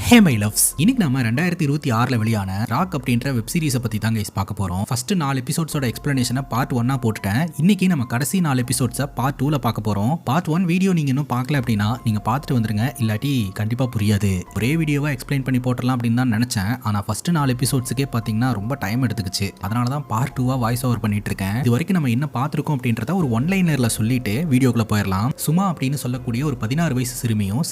Hey my loves, இன்னைக்கு நம்ம 2026 வெளியான ராக் அப்படின்ற வெப் சீரிஸை பத்தி தான் கைஸ் பார்க்க போறோம். ஃபர்ஸ்ட் 4 எபிசோட்ஸோட எக்ஸ்பிளனேஷனை பார்ட் 1 போட்டுட்டேன். இன்னைக்கு நம்ம கடைசி 4 எபிசோட்ஸை பார்ட் 2ல பார்க்க போறோம். பார்ட் 1 வீடியோ நீங்க இன்னும் பார்க்கல அப்படின்னா நீங்க பார்த்துட்டு வந்துருங்க, இல்லாட்டி கண்டிப்பா புரியாது. ஒரே வீடியோவா எக்ஸ்பிளைன் பண்ணி போட்டலாம் அப்படின்னு தான் நினைச்சேன். ஆனா ஃபர்ஸ்ட் 4 எபிசோட்ஸுக்கே பாத்தீங்கன்னா ரொம்ப டைம் எடுத்துக்கிச்சு. அதனால தான் பார்ட் 2 வாய்ஸ் ஓவர் பண்ணிட்டு இருக்கேன். இது வரைக்கும் நம்ம என்ன பார்த்திருக்கோம் அப்படின்றத ஒரு ஒன்லைனர்ல சொல்லிட்டு வீடியோக்குள்ள போயிடலாம். சுமா அப்படின்னு சொல்லக்கூடிய ஒரு 16 வயசு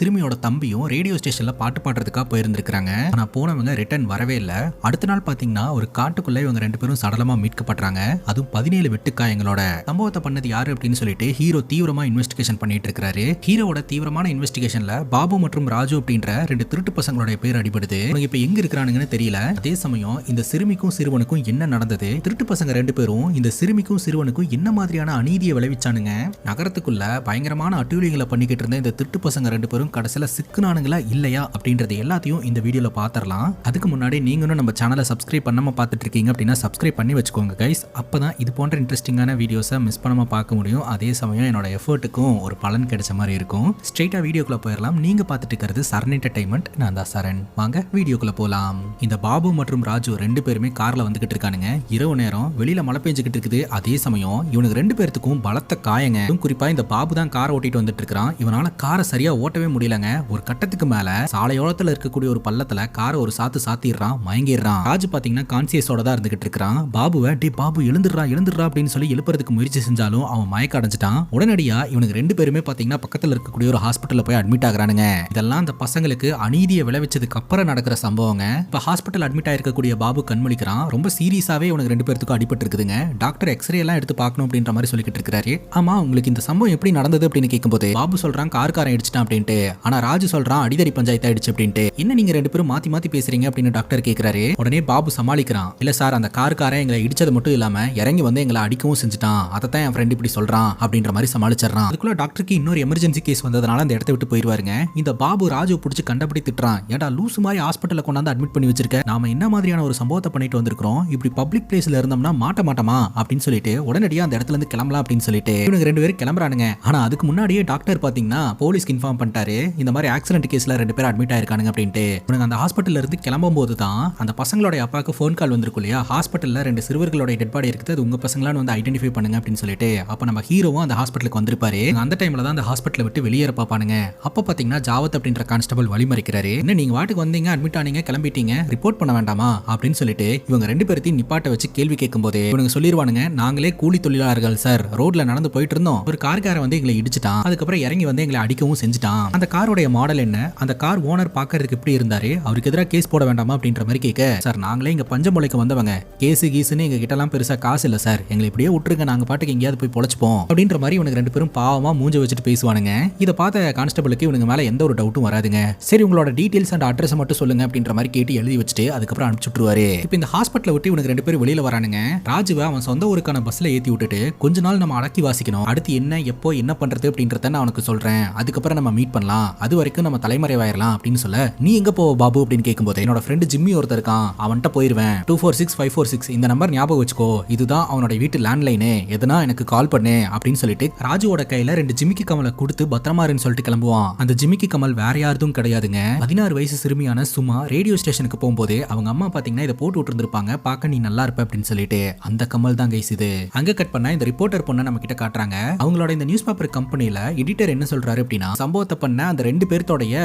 சிறுமியோட தம்பியும் ரேடியோ ஸ்டேஷன்ல பாட்டு பாடுறதுக்காக போயிருந்திருக்காங்க. ஆனா போனவங்க ரிட்டர்ன் வரவே இல்ல. அடுத்த நாள் பாத்தீங்கன்னா ஒரு காட்டுக்குள்ள இவங்க 2 பேரும் சடலமா மீட்கப்படுறாங்க. அதுவும் 17 வெட்டுக்காயங்களோட. சம்பவத்தை பண்ணது யாரு அப்படின்னு சொல்லிட்டு ஹீரோ தீவிரமா இன்வெஸ்டிகேஷன் பண்ணிட்டு இருக்காரு. ஹீரோவோட தீவிரமான இன்வெஸ்டிகேஷன்ல பாபு மற்றும் ராஜு அப்படின்ற 2 திருட்டு பசங்களோட பேர் அடிபடுது. இவங்க இப்ப எங்க இருக்கிறானுங்கன்னு தெரியல. அதே சமயம் இந்த சிறுமிக்கும் சிறுவனுக்கும் என்ன நடந்தது, திருட்டு பசங்க 2 பேரும் இந்த சிறுமிக்கும் சிறுவனுக்கும் என்ன மாதிரியான அநீதியை விளைவிச்சானுங்க, நகரத்துக்குள்ள பயங்கரமான அட்டூழியங்களை பண்ணிக்கிட்டு இருந்த இந்த திருட்டு பசங்க 2 பேரும் கடைசியில சிக்குனானுங்களா இல்லையா அப்படின்றது எல்லாத்தையும் இந்த வீடியோல பாத்திரலாம். அதுக்கு முன்னாடி நீங்களும் நம்ம சேனலை சப்ஸ்கிரைப் பண்ணாம பார்த்துட்டு இருக்கீங்க அப்படின்னா சப்ஸ்கிரைப் பண்ணி வச்சுக்கோங்க கைஸ். அப்பதான் இது போன்ற இன்ட்ரெஸ்டிங்கான வீடியோஸை மிஸ் பண்ணாம பார்க்க முடியும். அதே சமயம் என்னோட எஃபர்ட்டுக்கும் ஒரு பலன் கிடைச்ச மாதிரி இருக்கும். ஸ்ட்ரெயிட்டா வீடியோக்குள்ள போயிடலாம். நீங்க பார்த்துட்டு இருக்கிறது சரண் என்டர்டைன்மெண்ட். நான் தான் சரண். வாங்க வீடியோக்குள்ள போலாம். இந்த பாபு மற்றும் ராஜு 2 பேருமே கார்ல வந்துகிட்டு இருக்கானுங்க. இரவு நேரம் வெளியில மழை பெஞ்சுக்கிட்டு இருக்குது. அதே சமயம் இவனுக்கு 2 பேருக்கும் பலத்த காயங்க. குறிப்பா இந்த பாபு தான் காரை ஓட்டிட்டு வந்துட்டு இருக்கான். இவனால காரை சரியா ஓட்டவே முடியலங்க. ஒரு கட்டத்துக்கு மேல சாலையோரத்துல இருக்கக்கூடிய ஒரு பள்ளத்துல காரை ஒரு சாத்திடுறான், மயங்கிடுறான். ராஜு பாத்தீங்கன்னா கான்சியஸோட தான் இருந்துகிட்டு இருக்கான். பாபுவை டே பாபு எழுந்துடுறா அப்படின்னு சொல்லி எழுப்புறதுக்கு முயற்சி செஞ்சாலும் அவன் மயக்க அடைஞ்சிட்டான். உடனடியா இவனுக்கு 2 பேருமே பாத்தீங்கன்னா பக்கத்துல இருக்கக்கூடிய ஒரு ஹாஸ்பிட்டல்ல போய் அட்மிட் ஆகுறானுங்க. இதெல்லாம் அந்த பசங்களுக்கு அநீதியை விளைவிச்சதுக்கு அப்புறம் நடக்கிற சம்பவங்க. இப்ப ஹாஸ்பிட்டல் அட்மிட் ஆயிருக்கக்கூடிய பாபு கண்மொழிக்கிறான். ரொம்ப சீரியஸாவே இவனுக்கு 2 பேருக்கும் அடிபட்டு இருக்குதுங்க. டாக்டர் எக்ஸ்ரே எல்லாம் எடுத்து பார்க்கணும் அப்படின்ற மாதிரி சொல்லிட்டு இருக்காரு. ஆமா, உங்களுக்கு இந்த சம்பவம் எப்படி நடந்தது அப்படின்னு கேட்கும்போது பாபு சொல்றான் கார்காரன் அடிச்சிட்டான் அப்படின்ட்டு. ஆனா ராஜு சொல்றான் அடிதடி பஞ்சாயத்து ஆயிடுச்சு அப்படின்ட்டு. என்ன நீங்க 2 பேரும் மாத்தி பேசுறீங்க அப்படின்னு டாக்டர் கேக்குறாரு. உடனே பாபு சமாளிக்கிறான். இல்ல சார், அந்த கார்காரன் எங்களை இடிச்சது மட்டும் இல்லாம இறங்கி வந்து எங்களை அடிக்கவும் செஞ்சுட்டான். அதைத்தான் என் ஃப்ரெண்ட் இப்படி சொல்றான் அப்படின்ற மாதிரி சமாளிச்சிடறான். அதுக்குள்ள டாக்டருக்கு இன்னொரு எமர்ஜென்சி கேஸ் வந்ததுனால அந்த இடத்த விட்டு போயிருவாருங்க. இந்த பாபு ராஜு பிடிச்சி கண்டபடி திட்டுறான். ஏடா லூசு மாதிரி ஹாஸ்பிட்டல்ல கொண்டாந்து அட்மிட் பண்ணி வச்சிருக்க, நாம என்ன மாதிரியான ஒரு சம்பவத்தை பண்ணிட்டு வந்திருக்கிறோம், இப்படி பப்ளிக் பிளேஸ்ல இருந்தோம்னா மாட்டோமா அப்படின்னு சொல்லிட்டு உடனடியா அந்த இடத்துல இருந்து கிளம்பலாம் அப்படின்னு சொல்லிட்டு இவங்க 2 பேரும் கிளம்புறானுங்க. ஆனா அதுக்கு முன்னாடியே டாக்டர் பாத்தீங்கன்னா போலீஸ்க்கு இன்ஃபார்ம் பண்ணிட்டாரு. இந்த மாதிரி ஆக்சிடென்ட் கேஸ்ல 2 பேர் அட்மிட் ஆயிருக்கானுங்க அப்படின்ட்டு. அந்த ஹாஸ்பிட்டல்ல இருந்து கிளம்பும் போது தான் அந்த பசங்களோட அப்பாவுக்கு ஃபோன் கால் வந்திருக்கும் இல்லையா, ஹாஸ்பிட்டல்ல 2 சிறுவர்களோட டெட் பாடி இருக்குது, அது உங்க பசங்களான்னு வந்து ஐடென்டிஃபை பண்ணுங்க அப்படின்னு சொல்லிட்டு. அப்ப நம்ம ஹீரோவும் அந்த ஹாஸ்பிட்டலுக்கு வந்திருப்பாரு. அந்த டைம்ல தான் அந்த ஹாஸ்பிட்டலை விட்டு வெளியேற பாப்பானுங்க. அப்ப பாத்தீங்கன்னா ஜாவத் அப்படின்ற கான்ஸ்டபிள் வழிமறிக்கிறாரு. என்ன நீங்க வாட்டுக்கு வந்தீங்க, அட்மிட் ஆனீங்க, கிளம்பிட்டீங்க, ரிப்போர்ட் பண்ண வேண்டாமா அப்படின்னு சொல்லிட்டு இவங்க 2 பேர்த்தையும் நிப்பாட்ட வச்சு கேள்வி கேட்கும் போது இவங்க சொல்லிடுவானுங்க, நாங்களே கூலி தொழிலாளர்கள் சார், ரோட்ல நடந்து போயிட்டு இருந்தோம், ஒரு கார்காரன் வந்து எங்களை இடிச்சிட்டான், அதுக்கப்புறம் இறங்கி வந்து எங்களை அடிக்கவும் செஞ்சுட்டான். அந்த காரோட மாடல் என்ன, அந்த கார் ஓனர் பாக்குறதுக்கு எப்படி இருந்தாரு, அவருக்கு எதிராக கேஸ் போட வேண்டாமா அப்படின்ற மாதிரி கேட்க, சார் நாங்களே இங்க பஞ்சமொழிக்கு வந்தவங்க, கேஸ் கீசுன்னு எங்க கிட்ட எல்லாம் பெருசா காசு இல்ல சார், எங்களை இப்படியே விட்டுருங்க, நாங்க பாட்டுக்கு எங்கேயாவது போய் பொழைச்சுப்போம் அப்படின்ற மாதிரி இவனுக்கு 2 பேரும் பாவமா மூஞ்ச வச்சுட்டு பேசுவானுங்க. இதை பார்த்த கான்ஸ்டபிளுக்கு இவனுக்கு மேல எந்த ஒரு டவுட்டும் வராதுங்க. சரி உங்களோட டீடைல்ஸ் அண்ட் அட்ரஸ் மட்டும் சொல்லுங்க அப்படின்ற மாதிரி கேட்டு எழுதி வச்சுட்டு அதுக்கப்புறம் அனுப்பிச்சுட்டுருவாரு. இப்போ இந்த ஹாஸ்பிட்டலை விட்டு இவனுக்கு 2 பேரும் வெளியில வரானுங்க. ராஜுவை அவன் சொந்த ஊருக்கான பஸ்ல ஏத்தி விட்டுட்டு கொஞ்ச நாள் நம்ம அடக்கி வாசிக்கணும், அடுத்து என்ன எப்போ என்ன பண்றது அப்படின்றத நான் அவனுக்கு சொல்றேன், அதுக்கப்புறம் நம்ம மீட் பண்ணலாம், அது வரைக்கும் நம்ம தலைமறைவாயிரலாம் அப்படின்னு சொல்ல, நீ எங்க போ பாபு அப்படின்னு கேட்கும்போது என்னோட ஃப்ரெண்டு ஜிம்மி ஒருத்தர் இருக்கான், அவன்கிட்ட போயிருவேன், 246546 இந்த நம்பர் ஞாபகம் வச்சுக்கோ, இதுதான் அவனோட வீட்டு லேண்ட்லைனு, எதனா எனக்கு கால் பண்ணு அப்படின்னு சொல்லிட்டு ராஜுவோட கையில 2 ஜிமிக்கி கமலை கொடுத்து பத்திரமாருன்னு சொல்லிட்டு கிளம்புவான். அந்த ஜிமிக்கி கமல் வேற யாரும் கிடையாதுங்க, 16 வயசு சிறுமியான சுமா ரேடியோ ஸ்டேஷனுக்கு போகும்போது அவங்க அம்மா பாத்தீங்கன்னா இதை போட்டு விட்டுருப்பாங்க, பார்க்க நீ நல்லா இருப்ப அப்படின்னு சொல்லிட்டு. அந்த கமல் தான் கைஸ் இது. அங்க கட் பண்ண இந்த ரிப்போர்ட்டர் பொண்ணை நம்ம கிட்ட காட்டுறாங்க. அவங்களோட இந்த நியூஸ் பேப்பர் கம்பெனில எடிட்டர் என்ன சொல்றாரு அப்படின்னா, சம்பவத்தை பண்ண அந்த 2 பேர்த்தோடைய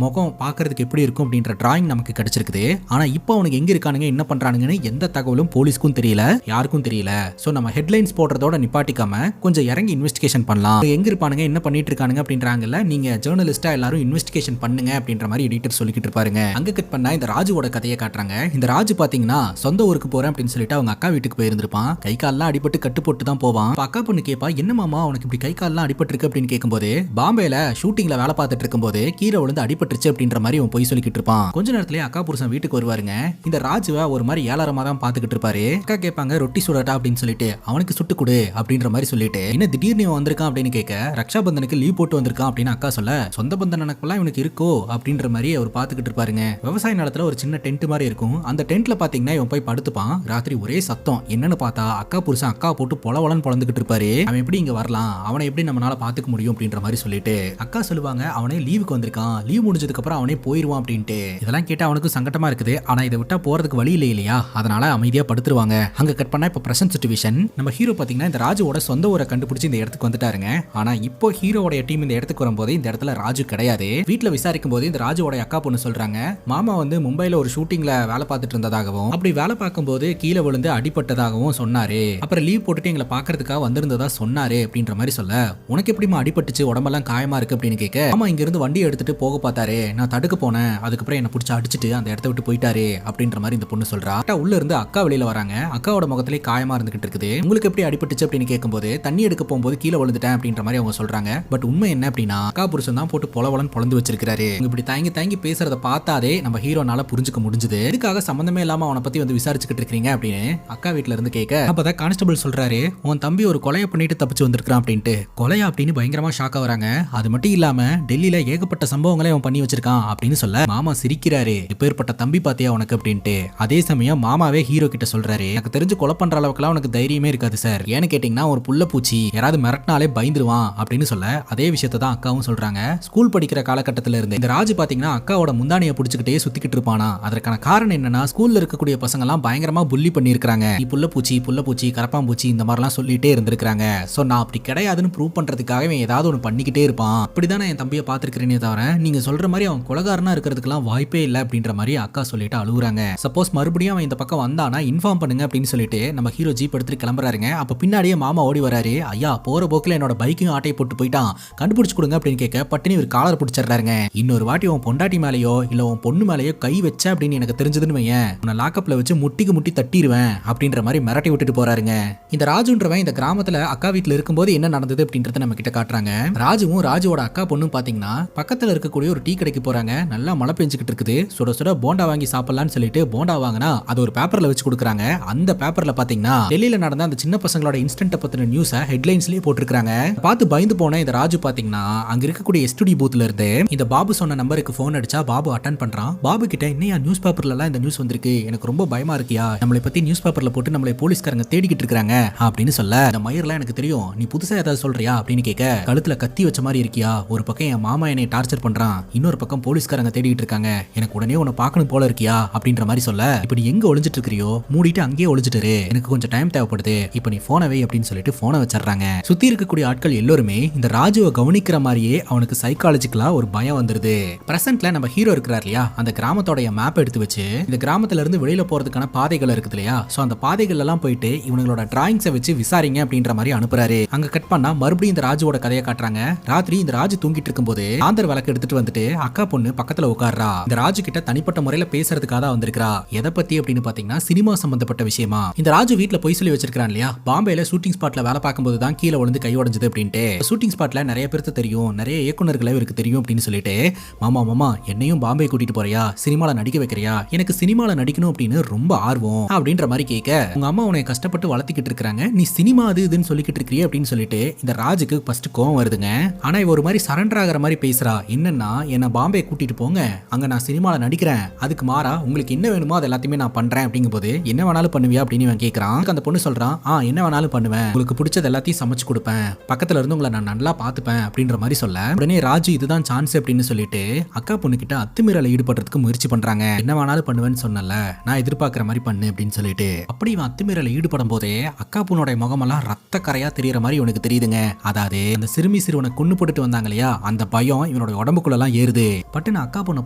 முகம் பாக்குறதுக்கு எப்படி இருக்கும் அப்படின்ற டிராயிங் நமக்கு கிடைச்சிருக்குது. ஆனா இப்போ அவனுக்கு எங்க இருக்கானுங்க என்ன பண்றானுங்கன்னு எந்த தகவலும் போலீஸ்க்கும் தெரியல, யாருக்கும் தெரியல. சோ நம்ம ஹெட்லைன்ஸ் போடுறதோட நிப்பாட்டிக்காம கொஞ்சம் இறங்கி இன்வெஸ்டிகேஷன் பண்ணலாம், எங்க இருப்பானுங்க என்ன பண்ணிட்டு இருக்கானுங்க அப்படின்றாங்கல்ல, நீங்க ஜேர்னலிஸ்டா எல்லாரும் இன்வெஸ்டிகேஷன் பண்ணுங்க அப்படின்ற மாதிரி எடிட்டர் சொல்லிக்கிட்டு இருப்பாருங்க. அங்க கட் பண்ணா இந்த ராஜுவோட கதையை காட்டுறாங்க. இந்த ராஜு பாத்தீங்கன்னா சொந்த ஊருக்கு போறேன் அப்படின்னு சொல்லிட்டு அவங்க அக்கா வீட்டுக்கு போயிருந்திருப்பான். கை கால்லாம் அடிபட்டு கட்டு போட்டு தான் போவான். அக்கா பொண்ணு கேப்பா, என்ன மாமா உனக்கு இப்படி கை கால்லாம் அடிபட்டு இருக்கு அப்படின்னு கேட்கும்போது, பாம்பேல ஷூட்டிங்ல வேலை பார்த்துட்டு இருக்கும்போது கீழே விழுந்து அடிபட்டுருச்சு அப்படின்ற மாதிரி அவன் போய் சொல்லிக்கிட்டு இருப்பான். கொஞ்ச நேரத்திலே அக்கா புருஷன் வீட்டுக்கு வருவாருங்க. இந்த ராஜுவை ஒரு மாதிரி ஏளாரமா தான் பாத்துக்கிட்டு இருப்பாரு. அக்கா கேட்பாங்க ரொட்டி சுடட்டா அப்படின்னு சொல்லிட்டு, அவனுக்கு சுட்டு கொடு அப்படின்ற மாதிரி சொல்லிட்டு, என்ன திடீர்னு வந்திருக்கான் அப்படின்னு கேட்க, ரக்ஷாபந்தனுக்கு லீவ் போட்டு வந்திருக்கான் அப்படின்னு அக்கா சொல்ல, சொந்த பந்தன் எனக்குலாம் இவனுக்கு இருக்கோ அப்படின்ற மாதிரி அவர் பாத்துக்கிட்டு இருப்பாருங்க. விவசாய நிலத்துல ஒரு சின்ன டென்ட் மாதிரி இருக்கும். அந்த டென்ட்ல பாத்தீங்கன்னா இவன் போய் படுத்துப்பான். ராத்திரி ஒரே சத்தம், என்னன்னு பார்த்தா அக்கா புருஷன் அக்கா போட்டு பொலவலன்னு பொழந்துகிட்டு இருப்பாரு. அவன் எப்படி இங்க வரலாம், அவனை எப்படி நம்மளால பாத்துக்க முடியும் அப்படின்ற மாதிரி சொல்லிட்டு அக்கா சொல்லுவாங்க, அவனே லீவுக்கு வந்திருக்கான், லீவ் முடிஞ்சதுக்கு அப்புறம் அவனே போய் போயிருவான் அப்படின்ட்டு. இதெல்லாம் கேட்டா அவனுக்கு சங்கடமா இருக்குது. ஆனா இதை விட்டா போறதுக்கு வழி இல்லையா, அதனால அமைதியா படுத்துருவாங்க. அங்க கட் பண்ணா இப்ப பிரசன்ட் சிச்சுவேஷன். நம்ம ஹீரோ பாத்தீங்கன்னா இந்த ராஜுவோட சொந்த ஊரை கண்டுபிடிச்சு இந்த இடத்துக்கு வந்துட்டாருங்க. ஆனா இப்போ ஹீரோவோட டீம் இந்த இடத்துக்கு வரும்போது இந்த இடத்துல ராஜு கிடையாது. வீட்டுல விசாரிக்கும் போது இந்த ராஜுவோட அக்கா பொண்ணு சொல்றாங்க, மாமா வந்து மும்பைல ஒரு ஷூட்டிங்ல வேலை பார்த்துட்டு இருந்ததாகவும் அப்படி வேலை பார்க்கும்போது கீழே விழுந்து அடிபட்டதாகவும் சொன்னாரு. அப்புறம் லீவ் போட்டுட்டு எங்களை பாக்குறதுக்காக வந்திருந்ததா சொன்னாரு அப்படின்ற மாதிரி சொல்ல, உனக்கு எப்படிமா அடிபட்டுச்சு, உடம்பெல்லாம் காயமா இருக்கு அப்படின்னு கேட்க, ஆமா இங்க இருந்து வண்டி எடுத்துட்டு போக பார்த்தாரு, நான் தடுக்க போனேன், அதுக்கப்புறம் என்ன பிடிச்சி அடிச்சுட்டு அந்த இடத்த விட்டு போயிட்டாரு அப்படின்ற மாதிரி இந்த பொண்ணு சொல்றா. உள்ள இருந்து அக்கா வெளியில வராங்க. அக்காவோட முகத்திலே காயமா இருந்துகிட்டு இருக்குது. உங்களுக்கு எப்படி அடிபட்டுச்சு அப்படின்னு கேட்கும்போது, தண்ணி எடுக்க போகும்போது கீழே விழுந்துட்டேன் அப்படின்ற மாதிரி அவங்க சொல்றாங்க. பட் உண்மை என்ன அப்படின்னா, அக்கா புருஷன் தான் போட்டு பொலவலன்னு பொழந்து வச்சிருக்காரு. இப்படி தயங்கி தயங்கி பேசுறத பார்த்தாதே நம்ம ஹீரோனால புரிஞ்சுக்க முடிஞ்சது. இதுக்காக சம்பந்தமே இல்லாம அவனை பத்தி வந்து விசாரிச்சுக்கிட்டு இருக்கீங்க அப்படின்னு அக்கா வீட்டுல இருந்து கேட்க, அப்பதான் கான்ஸ்டபிள் சொல்றாரு, உன் தம்பி ஒரு கொலையை பண்ணிட்டு தப்பிச்சு வந்திருக்கான் அப்படின்ட்டு. கொலையா அப்படின்னு பயங்கரமா ஷாக்கா வராங்க. அது மட்டும் இல்லாம டெல்லியில ஏகப்பட்ட சம்பவங்களை அவன் பண்ணி வச்சிருக்கான் அப்படின்னு சொல்ல, மாமா சிரிக்கிறாரு, இப்பேற்பட்ட தம்பி பாத்தியா உனக்கு அப்படின்ட்டு. அதே சமயம் மாமாவே ஹீரோ கிட்ட சொல்றாரு, எனக்கு தெரிஞ்சு கொலை பண்ற அளவுக்குலாம் உனக்கு தைரியமே இருக்காது சார், ஏன்னு கேட்டீங்கன்னா ஒரு புள்ள பூச்சி யாராவது மிரட்டினாலே பயந்துருவான் அப்படின்னு சொல்ல, அதே விஷயத்தை தான் அக்காவும் சொல்றாங்க. ஸ்கூல் படிக்கிற காலகட்டத்தில இருந்து இந்த ராஜு பாத்தீங்கன்னா அக்காவோட முந்தானியை பிடிச்சிக்கிட்டே சுத்திக்கிட்டு இருப்பானா. அதற்கான காரணம் என்னன்னா, ஸ்கூல்ல இருக்கக்கூடிய பசங்க எல்லாம் பயங்கரமா புள்ளி பண்ணிருக்காங்க. புள்ள பூச்சி கரப்பாம்பூச்சி இந்த மாதிரிலாம் சொல்லிட்டே இருந்திருக்காங்க. சோ நான் அப்படி கிடையாதுன்னு ப்ரூவ் பண்றதுக்காகவே ஏதாவது ஒன்று பண்ணிக்கிட்டே இருப்பான். அப்படிதான் என் தம்பியை பார்த்துருக்கிறேனே தவிர நீங்க சொல்ற மாதிரி அவன் கொலகாரனா இருக்கிறதுக்கெல்லாம் வாய்ப்பே இல்லை அப்படின்ற மாதிரி அக்கா சொல்லிட்டு அழுகுறாங்க. சப்போஸ் மறுபடியும் அவன் இந்த பக்கம் வந்தானா இன்ஃபார்ம் பண்ணுங்க அப்படின்னு சொல்லிட்டு நம்ம ஹீரோ ஜீப் எடுத்துட்டு கிளம்புறாருங்க. அப்ப பின்னாடியே மாமா ஓடி வராரு. ஐயா போற போக்குல என்னோட பைக்கையும் ஆட்டையை போட்டு போயிட்டான், கண்டுபிடிச்சு கொடுங்க அப்படின்னு கேட்க, பட்டினி ஒரு காலர் பிடிச்சிடுறாருங்க. இன்னொரு வாட்டி உன் பொண்டாட்டி மேலேயோ இல்ல உன் பொண்ணு மேலேயோ கை வச்ச அப்படின்னு எனக்கு தெரிஞ்சதுன்னு வையன், உன்னை லாக்கப்ல வச்சு முட்டிக்கு முட்டி தட்டிடுவேன் அப்படின்ற மாதிரி மிரட்டி விட்டுட்டு போறாருங்க. இந்த ராஜுன்றவன் இந்த கிராமத்துல அக்கா வீட்டுல இருக்கும்போது என்ன நடந்தது அப்படின்றத நம்ம கிட்ட காட்டுறாங்க. ராஜுவும் ராஜுவோட அக்கா பொண்ணும் பாத்தீங்கன்னா பக்கத்துல இருக்கக்கூடிய ஒரு டீ கடைக்கு போறாங்க. நல்லா மழை பெஞ்சுக்கிட்டு இருக்குது. சுட சுட போண்டா வாங்கி சாப்பிடலாம்னு சொல்லிட்டு போண்டா வாங்கினா அது ஒரு பேப்பர்ல வச்சு கொடுக்குறாங்க. அந்த பேப்பர்ல பாத்தீங்கன்னா டெல்லியில நடந்த அந்த சின்ன பசங்களோட இன்சிடென்ட் பத்தின நியூஸை ஹெட்லைன்ஸ்லயே போட்டுருக்காங்க. பார்த்து பயந்து போன இந்த ராஜு பாத்தீங்கன்னா அங்க இருக்கக்கூடிய எஸ்டிடி பூத்ல இருந்து இந்த பாபு சொன்ன நம்பருக்கு போன் அடிச்சா பாபு அட்டன் பண்றான். பாபு கிட்ட இன்னையா நியூஸ் பேப்பர்ல எல்லாம் இந்த நியூஸ் வந்திருக்கு, எனக்கு ரொம்ப பயமா இருக்கியா, நம்மளை பத்தி நியூஸ் பேப்பர்ல போட்டு நம்மளை போலீஸ்காரங்க தேடிக்கிட்டு இருக்காங்க அப்படின்னு சொல்ல, இந்த மயிரெல்லாம் எனக்கு தெரியும், நீ புதுசா ஏதாவது சொல்றியா அப்படின்னு கேட்க, கழுத்துல கத்தி வச்ச மாதிரி இருக்கியா, ஒரு பக்கம் என் மாமா என்னை டார்ச்சர் பண்றான், இன்னொரு பக்கம் போலீஸ்காரங்க தேடிட்டு இருக்காங்க, எனக்கு உடனே உன்னை பார்க்கணும் போல இருக்கியா அப்படின்ற மாதிரி சொல்ல, இப்ப நீ எங்க ஒளிஞ்சிட்டு இருக்கிறியோ மூடிட்டு அங்கேயே ஒளிஞ்சிட்டு, எனக்கு கொஞ்சம் டைம் தேவைப்படுது, இப்ப நீ போனை வை அப்படின்னு சொல்லிட்டு போனை வச்சிடறாங்க. சுத்தி இருக்கக்கூடிய ஆட்கள் எல்லாருமே இந்த ராஜுவை கவனிக்கிற மாதிரியே அவனுக்கு சைக்காலஜிக்கலா ஒரு பயம் வந்துருது. பிரசன்ட்ல நம்ம ஹீரோ இருக்கிறார் இல்லையா, அந்த கிராமத்தோட மேப் எடுத்து வச்சு இந்த கிராமத்துல இருந்து வெளியில போறதுக்கான பாதைகள் இருக்குது இல்லையா, சோ அந்த பாதைகள் எல்லாம் போயிட்டு இவங்களோட டிராயிங்ஸை வச்சு விசாரிங்க அப்படின்ற மாதிரி அனுப்புறாரு. அங்க கட் பண்ணா மறுபடியும் இந்த ராஜுவோட கதையை காட்டுறாங்க. ராத்திரி இந்த ராஜு தூங்கிட்டு இருக்கும்போது ஆந்தர் விளக்கு எடுத்துட்டு வந்துட்டு அக்கா பொண்ணு பக்கத்துல உட்கார்றா. இந்த ராஜு கிட்ட தனிப்பட்ட முறையில பேசுறதுக்காக தான் வந்திருக்கா. எதை பத்தி அப்படின்னு பாத்தீங்கன்னா சினிமா சம்பந்தப்பட்ட விஷயமா. இந்த ராஜு வீட்டுல போய் சொல்லி வச்சிருக்கான் இல்லையா, பாம்பேல ஷூட்டிங் ஸ்பாட்ல வேலை பார்க்கும்போது தான் கீழே விழுந்து கை உடைஞ்சது அப்படின்ட்டு. ஷூட்டிங் ஸ்பாட்ல நிறைய பேருக்கு தெரியும், நிறைய இயக்குநர்களை இவருக்கு தெரியும் அப்படின்னு சொல்லிட்டு, மாமா என்னையும் பாம்பே கூட்டிட்டு போறியா, சினிமால நடிக்க வைக்கிறியா, எனக்கு சினிமால நடிக்கணும் அப்படின்னு ரொம்ப ஆர்வம் அப்படின்ற மாதிரி கேட்க, உங்க அம்மா உன்னை கஷ்டப்பட்டு வளர்த்திக்கிட்டு இருக்காங்க, நீ சினிமா அது இதுன்னு சொல்லிக்கிட்டு இருக்கிறீ அப்படின்னு சொல்லிட்டு இந்த ராஜுக்கு ஃபர்ஸ்ட் கோவம் வருதுங்க. ஆனா இவ ஒரு மாதிரி சரண்டர் ஆகிற மாதிரி பேசுறா. என்னன்னா, என்ன பாம்பே கூட்டிட்டு போங்க, அங்க நான் சினிமால நடிக்கிறேன், அதுக்கு மாறா உங்களுக்கு என்ன வேணுமோ அது எல்லாத்தையுமே நான் பண்றேன் அப்படிங்கும்போது, என்ன வேணாலும் பண்ணுவியா அப்படின்னு இவன் கேட்கறான். அந்த பொண்ணு சொல்றான், என்ன வேணாலும் பண்ணுவேன், உங்களுக்கு பிடிச்சது எல்லாத்தையும் சமைச்சு கொடுப்பேன், பக்கத்துல இருந்து உங்களை நான் நல்லா பாத்துப்பேன் அப்படின்ற மாதிரி சொல்ல, உடனே ராஜு இதுதான் சான்ஸ் அப்படின்னு சொல்லிட்டு அக்கா பொண்ணு கிட்ட அத்துமீறல ஈடுபடுறதுக்கு முயற்சி பண்றாங்க. என்ன வேணாலும் பண்ணுவேன்னு சொன்னல, நான் எதிர்பார்க்கிற மாதிரி பண்ணு அப்படின்னு சொல்லிட்டு, அப்படி இவன் அத்துமீறல ஈடுபடும் போதே அக்கா பொண்ணோட முகமெல்லாம் ரத்த கரையா தெரியற மாதிரி இவனுக்கு தெரியுதுங்க. அதாவது அந்த சிறுமி சிறுவனை கொண்டு போட்டுட்டு வந்தாங்க இல்லையா, அந்த பயம் இவனோட உடம்புக்குள்ள எல்லாம் ஏறுது. பட்டுன்னு அக்கா பொண்ணை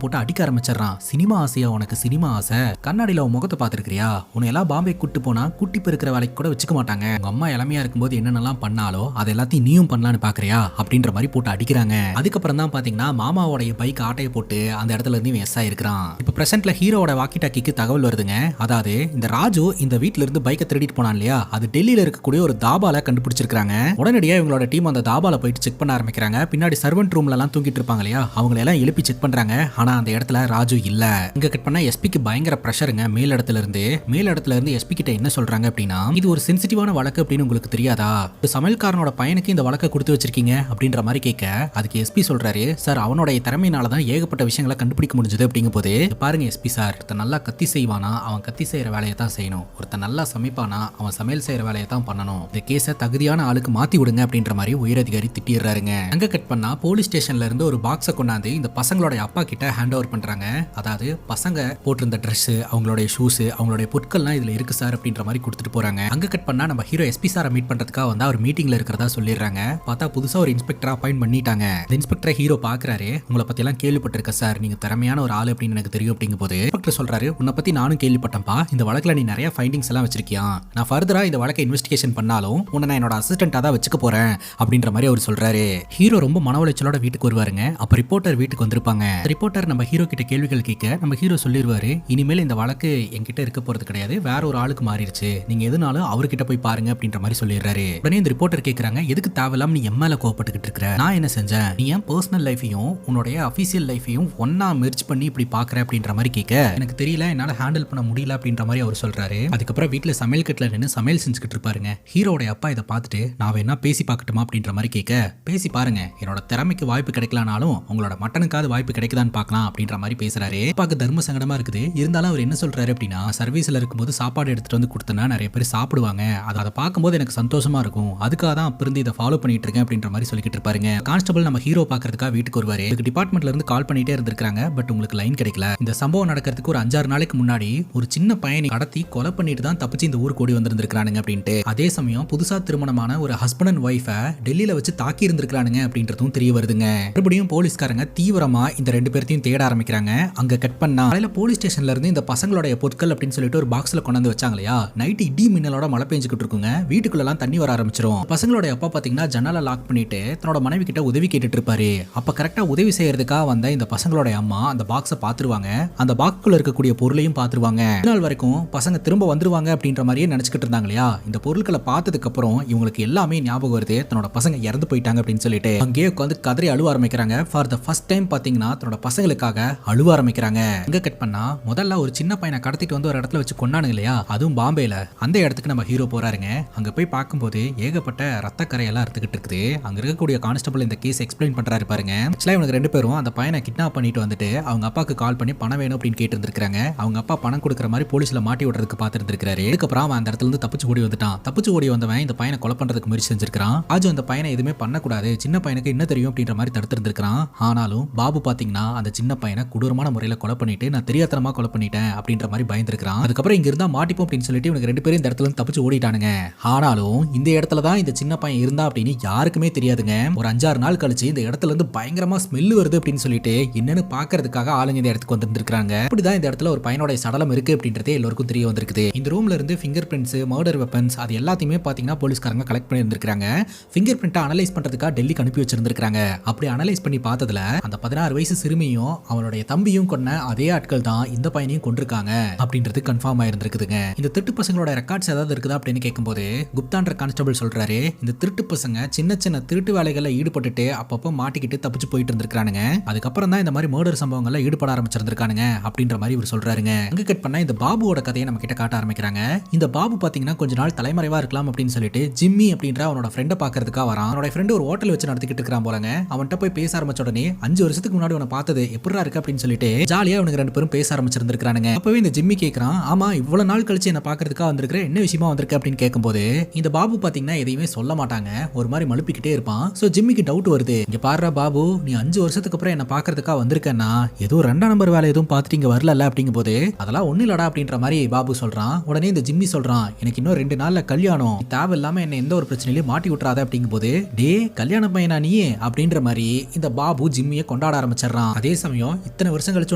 போட்டு அடிக்க ஆரம்பிச்சிடறான். சினிமா ஆசையா உனக்கு, சினிமா ஆசை, கண்ணாடியில உன் முகத்தை பாத்துருக்கியா, உன்னை எல்லாம் பாம்பே கூட்டு போனா குட்டி பெருக்கிற வேலைக்கு கூட வச்சுக்க மாட்டாங்க, உங்க அம்மா இளமையா இருக்கும்போது என்னென்னலாம் பண்ணாலோ அது எல்லாத்தையும் நீயும் பண்ணலான்னு பாக்குறியா அப்படின்ற மாதிரி போட்டு அடிக்கிறாங்க. அதுக்கப்புறம் தான் பாத்தீங்கன்னா மாமாவோடைய பைக் ஆட்டையை போட்டு அந்த இடத்துல இருந்து இவன் எஸ் ஆயிருக்கான். இப்ப பிரசன்ட்ல ஹீரோவோட வாக்கி டாக்கிக்கு தகவல் வருதுங்க. அதாவது இந்த ராஜு இந்த வீட்ல இருந்து பைக்கை திருடிட்டு போனான் இல்லையா, அது டெல்லியில இருக்கக்கூடிய ஒரு தாபால கண்டுபிடிச்சிருக்காங்க. உடனடியா இவங்களோட டீம் அந்த தாபால போயிட்டு செக் பண்ண ஆரம்பிக்கிறாங்க. பின்னாடி சர்வெண்ட் ரூம்ல எல்லாம் தூங்கிட்டு இருப்பாங்க இல்லையா, அவங்க எல்லாம் எழுப்பி செக் பண்றாங்க. ஆனா அந்த இடத்துல ராஜு இல்ல. இங்க கட் பண்ணா எஸ்பிக்கு பயங்கர பிரஷருங்க. மேல் இடத்துல இருந்து எஸ்பி கிட்ட என்ன சொல்றாங்க அப்படின்னா, இது ஒரு சென்சிட்டிவான வழக்கு அப்படின்னு உங்களுக்கு தெரியாதா, ஒரு சமையல்காரனோட பையனுக்கு இந்த வழக்கை கொடுத்து வச்சிருக்கீங்க அப்படின்ற மாதிரி கேட்க, அதுக்கு எஸ்பி சொல்றாரு, சார் அவனுடைய திறமையினாலதான் ஏகப்பட்ட விஷயங்களை கண்டுபிடிக்க முடிஞ்சது அப்படிங்கும் போது, பாருங்க எஸ்பி சார், ஒருத்தன் நல்லா கத்தி செய்வானா அவன் கத்தி செய்யற வேலையை தான் செய்யணும், ஒருத்தன் நல்லா சமைப்பானா அவன் சமையல் செய்யற வேலையை தான் பண்ணணும், இந்த கேஸை தகுதியான ஆளுக்கு மாத்தி விடுங்க அப்படின்ற மாதிரி உயரதிகாரி திட்டிடுறாருங்க. அங்க கட் பண்ணா போலீஸ் ஸ்டேஷன்ல இருந்து ஒரு பாக்ஸை கொண்டாந்து இந்த பசங்களோட அப்பா அப்பா கிட்ட ஹேண்ட் ஓவர் பண்றாங்க. அதாவது பசங்க போட்டிருந்த ட்ரெஸ், அவங்களுடைய ஷூஸ், அவங்களுடைய பொருட்கள்லாம் இதுல இருக்கு சார் அப்படின்ற மாதிரி கொடுத்துட்டு போறாங்க. அங்க கட் பண்ணா நம்ம ஹீரோ எஸ்பி சாரை மீட் பண்றதுக்காக வந்து அவர் மீட்டிங்ல இருக்கிறதா சொல்லிடுறாங்க. பார்த்தா புதுசா ஒரு இன்ஸ்பெக்டரா அப்பாயிண்ட் பண்ணிட்டாங்க. இந்த இன்ஸ்பெக்டரை ஹீரோ பாக்குறாரு. உங்களை பத்தி எல்லாம் கேள்விப்பட்டிருக்க சார், நீங்க திறமையான ஒரு ஆளு அப்படின்னு எனக்கு தெரியும் அப்படிங்கும் போது இன்ஸ்பெக்டர் சொல்றாரு, உன்னை பத்தி நானும் கேள்விப்பட்டேன்ப்பா, இந்த வழக்குல நீ நிறைய ஃபைண்டிங்ஸ் எல்லாம் வச்சிருக்கியா, நான் ஃபர்தரா இந்த வழக்கை இன்வெஸ்டிகேஷன் பண்ணாலும் உன்னை நான் என்னோட அசிஸ்டண்டா தான் வச்சுக்க போறேன் அப்படின்ற மாதிரி அவர் சொல்றாரு. ஹீரோ ரொம்ப மன உளைச்சலோட வீட்டுக்கு வருவாருங்க. அப்ப ரிப்போர்ட்டர் வீட்டுக்கு வந்திருப்பாங்க. ரிப்போர்ட்டர் நம்ம ஹீரோ கிட்ட கேள்விகள் கேட்க நம்ம ஹீரோ சொல்லிடுவாரு, இனிமேல் இந்த வழக்கு என்கிட்ட இருக்க போறது கிடையாது, வேற ஒரு ஆளுக்கு மாறிடுச்சு, நீங்க எதுனாலும் அவர்கிட்ட போய் பாருங்க அப்படின்ற மாதிரி சொல்லிடுறாரு. உடனே இந்த ரிப்போர்ட்டர் கேட்கறாங்க, எதுக்கு தேவையில்லாம நீ எம்எல்ஏ கோவப்பட்டுக்கிட்டு இருக்கிற, நான் என்ன செஞ்சேன், நீ ஏன் பர்சனல் லைஃபையும் உன்னுடைய அபிஷியல் லைஃபையும் ஒன்னா மெர்ஜ் பண்ணி இப்படி பாக்குற அப்படின்ற மாதிரி கேட்க, எனக்கு தெரியல, என்னால ஹேண்டில் பண்ண முடியல அப்படின்ற மாதிரி அவர் சொல்றாரு. அதுக்கப்புறம் வீட்டுல சமையல் கட்டுல நின்று சமையல் செஞ்சுக்கிட்டு இருப்பாருங்க. ஹீரோட அப்பா இதை பார்த்துட்டு, நான் வேணா பேசி பார்க்கட்டுமா அப்படின்ற மாதிரி கேட்க, பேசி பாருங்க, என்னோட திறமைக்கு வாய்ப்பு கிடைக்கலனாலும் உங்களோட மட்டனுக்காவது வாய்ப்பு கிடைக்குதான்னு பார்க்கலாம் அப்படின்ற மாதிரி பேசுறாரு. அப்பாக்கு தர்ம சங்கடமா இருக்குது. இருந்தாலும் அவர் என்ன சொல்றாரு அப்படின்னா, சர்வீஸ்ல இருக்கும்போது சாப்பாடு எடுத்துட்டு வந்து கொடுத்தனா நிறைய பேர் சாப்பிடுவாங்க, அதை பார்க்கும்போது எனக்கு சந்தோஷமா இருக்கும், அதுக்காக தான் அப்ப இருந்து இதை ஃபாலோ பண்ணிட்டு இருக்கேன் அப்படின்ற மாதிரி சொல்லிக்கிட்டு இருப்பாருங்க. கான்ஸ்டபிள் நம்ம ஹீரோ பாக்குறதுக்காக வீட்டுக்கு வருவாரு. இதுக்கு டிபார்ட்மெண்ட்ல இருந்து கால் பண்ணிட்டே இருந்திருக்காங்க. பட் உங்களுக்கு லைன் கிடைக்கல. இந்த சம்பவம் நடக்கிறதுக்கு ஒரு 5-6 நாளைக்கு முன்னாடி ஒரு சின்ன பையனை கடத்தி கொலை பண்ணிட்டு தான் தப்பிச்சு இந்த ஊருக்கு ஓடி வந்திருக்கானுங்க அப்படின்ட்டு. அதே சமயம் புதுசா திருமணமான ஒரு ஹஸ்பண்ட் அண்ட் ஒய்ஃபை டெல்லியில வச்சு தாக்கி இருந்திருக்கானுங்க அப்படின்றதும் தெரிய வருதுங்க. மறுபடியும் போலீஸ்காரங்க தீவிரமா இந்த 2 பேர்த்தையும் தேட ஆரம்பிக்கிறாங்க. அங்க கட் பண்ணா காலையில போலீஸ் ஸ்டேஷன்ல இருந்து இந்த பசங்களுடைய பொருட்கள் அப்படின்னு சொல்லிட்டு ஒரு பாக்ஸ்ல கொண்டு வச்சாங்க இல்லையா, நைட் இடி மின்னலோட மழை பெஞ்சுக்கிட்டு இருக்குங்க. வீட்டுக்குள்ள எல்லாம் தண்ணி வர ஆரம்பிச்சிரும். பசங்களுடைய அப்பா பாத்தீங்கன்னா ஜன்னலை லாக் பண்ணிட்டு தன்னோட மனைவி கிட்ட உதவி கேட்டுட்டு இருப்பாரு. அப்ப கரெக்டா உதவி செய்யறதுக்காக வந்த இந்த பசங்களுடைய அம்மா அந்த பாக்ஸை பாத்துருவாங்க. அந்த பாக்ஸ்குள்ள இருக்கக்கூடிய பொருளையும் பாத்துருவாங்க. நாள் வரைக்கும் பசங்க திரும்ப வந்துருவாங்க அப்படின்ற மாதிரியே நினைச்சுக்கிட்டு இருந்தாங்க இல்லையா. இந்த பொருட்களை பார்த்ததுக்கு அப்புறம் இவங்களுக்கு எல்லாமே ஞாபகம் வருது, தன்னோட பசங்க இறந்து போயிட்டாங்க அப்படின்னு சொல்லிட்டு அங்கேயே உட்காந்து கதறி அழுவ ஆரம்பிக்கிறாங்க. ஃபார் த ஃபர்ஸ்ட் டைம் பாத்தீங்கன்னா தன்னோட பசங்களுக்காக அழுவ ஆரம்பிக்கிறாங்க. எங்க கட் பண்ணா முதல்ல ஒரு சின்ன பையனை கடத்திட்டு வந்து ஒரு இடத்துல வச்சு கொண்டானுங்க இல்லையா, அதுவும் பாம்பேல. அந்த இடத்துக்கு நம்ம ஹீரோ போறாருங்க. அங்க போய் பார்க்கும்போது ஏகப்பட்ட ரத்த கரையெல்லாம் எடுத்துக்கிட்டு இருக்குது. அங்க இருக்கக்கூடிய கான்ஸ்டபிள் இந்த கேஸ் எக்ஸ்பிளைன் பண்றாரு பாருங்க. ஆக்சுவலா இவங்க 2 பேரும் அந்த பையனை கிட்னாப் பண்ணிட்டு வந்துட்டு அவங்க அப்பாக்கு கால் பண்ணி பணம் வேணும் அப்படின்னு கேட்டு இருந்திருக்காங்க. அவங்க அப்பா பணம் கொடுக்குற மாதிரி போலீஸ்ல மாட்டி விடுறதுக்கு பார்த்துட்டு இருக்காரு. அதுக்கப்புறம் அவன் அந்த இடத்துல இருந்து தப்பிச்சு ஓடி வந்துட்டான். தப்பிச்சு ஓடி வந்தவன் இந்த பையனை கொலை பண்றதுக்கு முயற்சி செஞ்சிருக்கான். ஆஜு அந்த பையனை எதுவுமே பண்ணக்கூடாது, சின்ன பையனுக்கு என்ன தெரியும் அப்படின்ற மாதிரி தடுத்து இருந்திருக்கான். ஆனாலும் பாபு பாத்தீங்கன்னா அந்த சின்ன பையனை கொடூரமான முறையில கொலை பண்ணிட்டு, நான் தெரியாதனமா கொலை பண்ணிட்டேன் அப்படின்ற மாதிரி பயந்துருக்கான். அதுக்கப்புறம் இங்க இருந்தா மாட்டிப்போம் அப்படின்னு சொல்லிட்டு இவங்க 2 பேரும் இந்த இடத்துல இருந்து தப்பிச்சு ஓடிட்டானுங்க. ஆனாலும் இந்த இடத்துல தான் இந்த சின்ன பையன் இருந்தா அப்படின்னு யாருக்குமே தெரியாதுங்க. ஒரு 5-6 நாள் கழிச்சு இந்த இடத்துல இருந்து பயங்கரமா ஸ்மெல் வருது அப்படின்னு சொல்லிட்டு என்னன்னு பாக்குறதுக்காக ஆளுங்க இந்த இடத்துக்கு வந்திருக்காங்க. அப்படிதான் இந்த இடத்துல ஒரு பையனோட சடலம் இருக்கு அப்படின்றதே எல்லாருக்கும் தெரிய வந்திருக்குது. இந்த ரூம்ல இருந்து ஃபிங்கர் பிரிண்ட்ஸ், மர்டர் வெப்பன்ஸ் அது எல்லாத்தையுமே பாத்தீங்கன்னா போலீஸ்காரங்க கலெக்ட் பண்ணி இருந்திருக்காங்க. ஃபிங்கர் பிரிண்ட்டை அனலைஸ் பண்றதுக்காக டெல்லிக்கு அனுப்பி வச்சிருந்திருக்காங்க. அப்படி அனலைஸ் பண்ணி பார்த்ததுல அந்த 16 வயசு சிறுமியும் அவனுடைய தம்பியும் கொன்ன அதே ஆட்கள் தான் இந்த பையனையும் கொண்டிருக்காங்க அப்படின்றது கன்ஃபார்ம் ஆயிருந்திருக்குதுங்க. இந்த திருட்டு பசங்களோட ரெக்கார்ட்ஸ் ஏதாவது இருக்குதா அப்படின்னு கேட்கும்போது குப்தான்ற கான்ஸ்டபிள் சொல்றாரு, இந்த திருட்டு பசங்க சின்ன சின்ன திருட்டு வேலைகளில் ஈடுபட்டுட்டு அப்பப்போ மாட்டிக்கிட்டு தப்பிச்சு போயிட்டு இருந்திருக்கானுங்க. அதுக்கப்புறம் தான் இந்த மாதிரி மர்டர் சம்பவங்கள்ல ஈடுபட ஆரம்பிச்சிருந்திருக்கானுங்க அப்படின்ற மாதிரி இவர் சொல்றாருங்க. அங்க கட் பண்ணா இந்த பாபுவோட கதையை நம்ம கிட்ட காட்ட ஆரம்பிக்கிறாங்க. இந்த பாபு பாத்தீங்கன்னா கொஞ்ச நாள் தலைமறைவா இருக்கலாம் அப்படின்னு சொல்லிட்டு ஜிம்மி அப்படின்ற அவனோட ஃப்ரெண்டை பாக்குறதுக்காக வரான். அவனோட ஃப்ரெண்டு ஒரு ஹோட்டல் வச்சு நடத்திக்கிட்டு இருக்கான் போலங்க. அவன்கிட்ட போய் பேச ஆரம்பிச்ச உடனே 5 வருஷத்துக்கு முன்னாடி அவனை பார்த்தது எப்படிரா இருக்கு அப்படின்னு சொல்லிட்டு ஜாலியா அவனுக்கு 2 பேரும் பேச ஆரம்பிச்சிருந்திருக்கானுங்க. அப்பவே இந்த ஜிம்மி கேட்கறான், ஆமா இவ்வளவு நாள் கழிச்சு என்ன பாக்குறதுக்காக வந்திருக்கிற, என்ன விஷயமா வந்திருக்க அப்படின்னு கேட்கும்போது இந்த பாபு பாத்தீங்கன்னா எதையுமே சொல்ல மாட்டாங்க, ஒரு மாதிரி மழுப்பிக்கிட்டே இருப்பான். சோ ஜிம்மிக்கு டவுட் வருது, இங்க பாருடா பாபு, நீ 5 வருஷத்துக்கு அப்புறம் என்ன பாக்குறதுக்காக வந்திருக்கேன்னா ஏதோ 2ஆம் நம்பர் வேலை எதுவும் பார்த்துட்டு இங்க வரல அப்படிங்கும் போது அதெல்லாம் ஒண்ணு இல்லடா அப்படின்ற மாதிரி பாபு சொல்றான். உடனே இந்த ஜிம்மி சொல்றான், எனக்கு இன்னும் 2 நாள்ல கல்யாணம், தேவையில்லாம என்ன எந்த ஒரு பிரச்சனையிலும் மாட்டி விட்டுறாத அப்படிங்கும் போது, டே கல்யாண பையனா நீயே அப்படின்ற மாதிரி இந்த பாபு ஜிம்மியை கொண்டாட ஆரம்பிச்சிடறான். அதே சமயம் இத்தனை வருஷம் கழிச்சு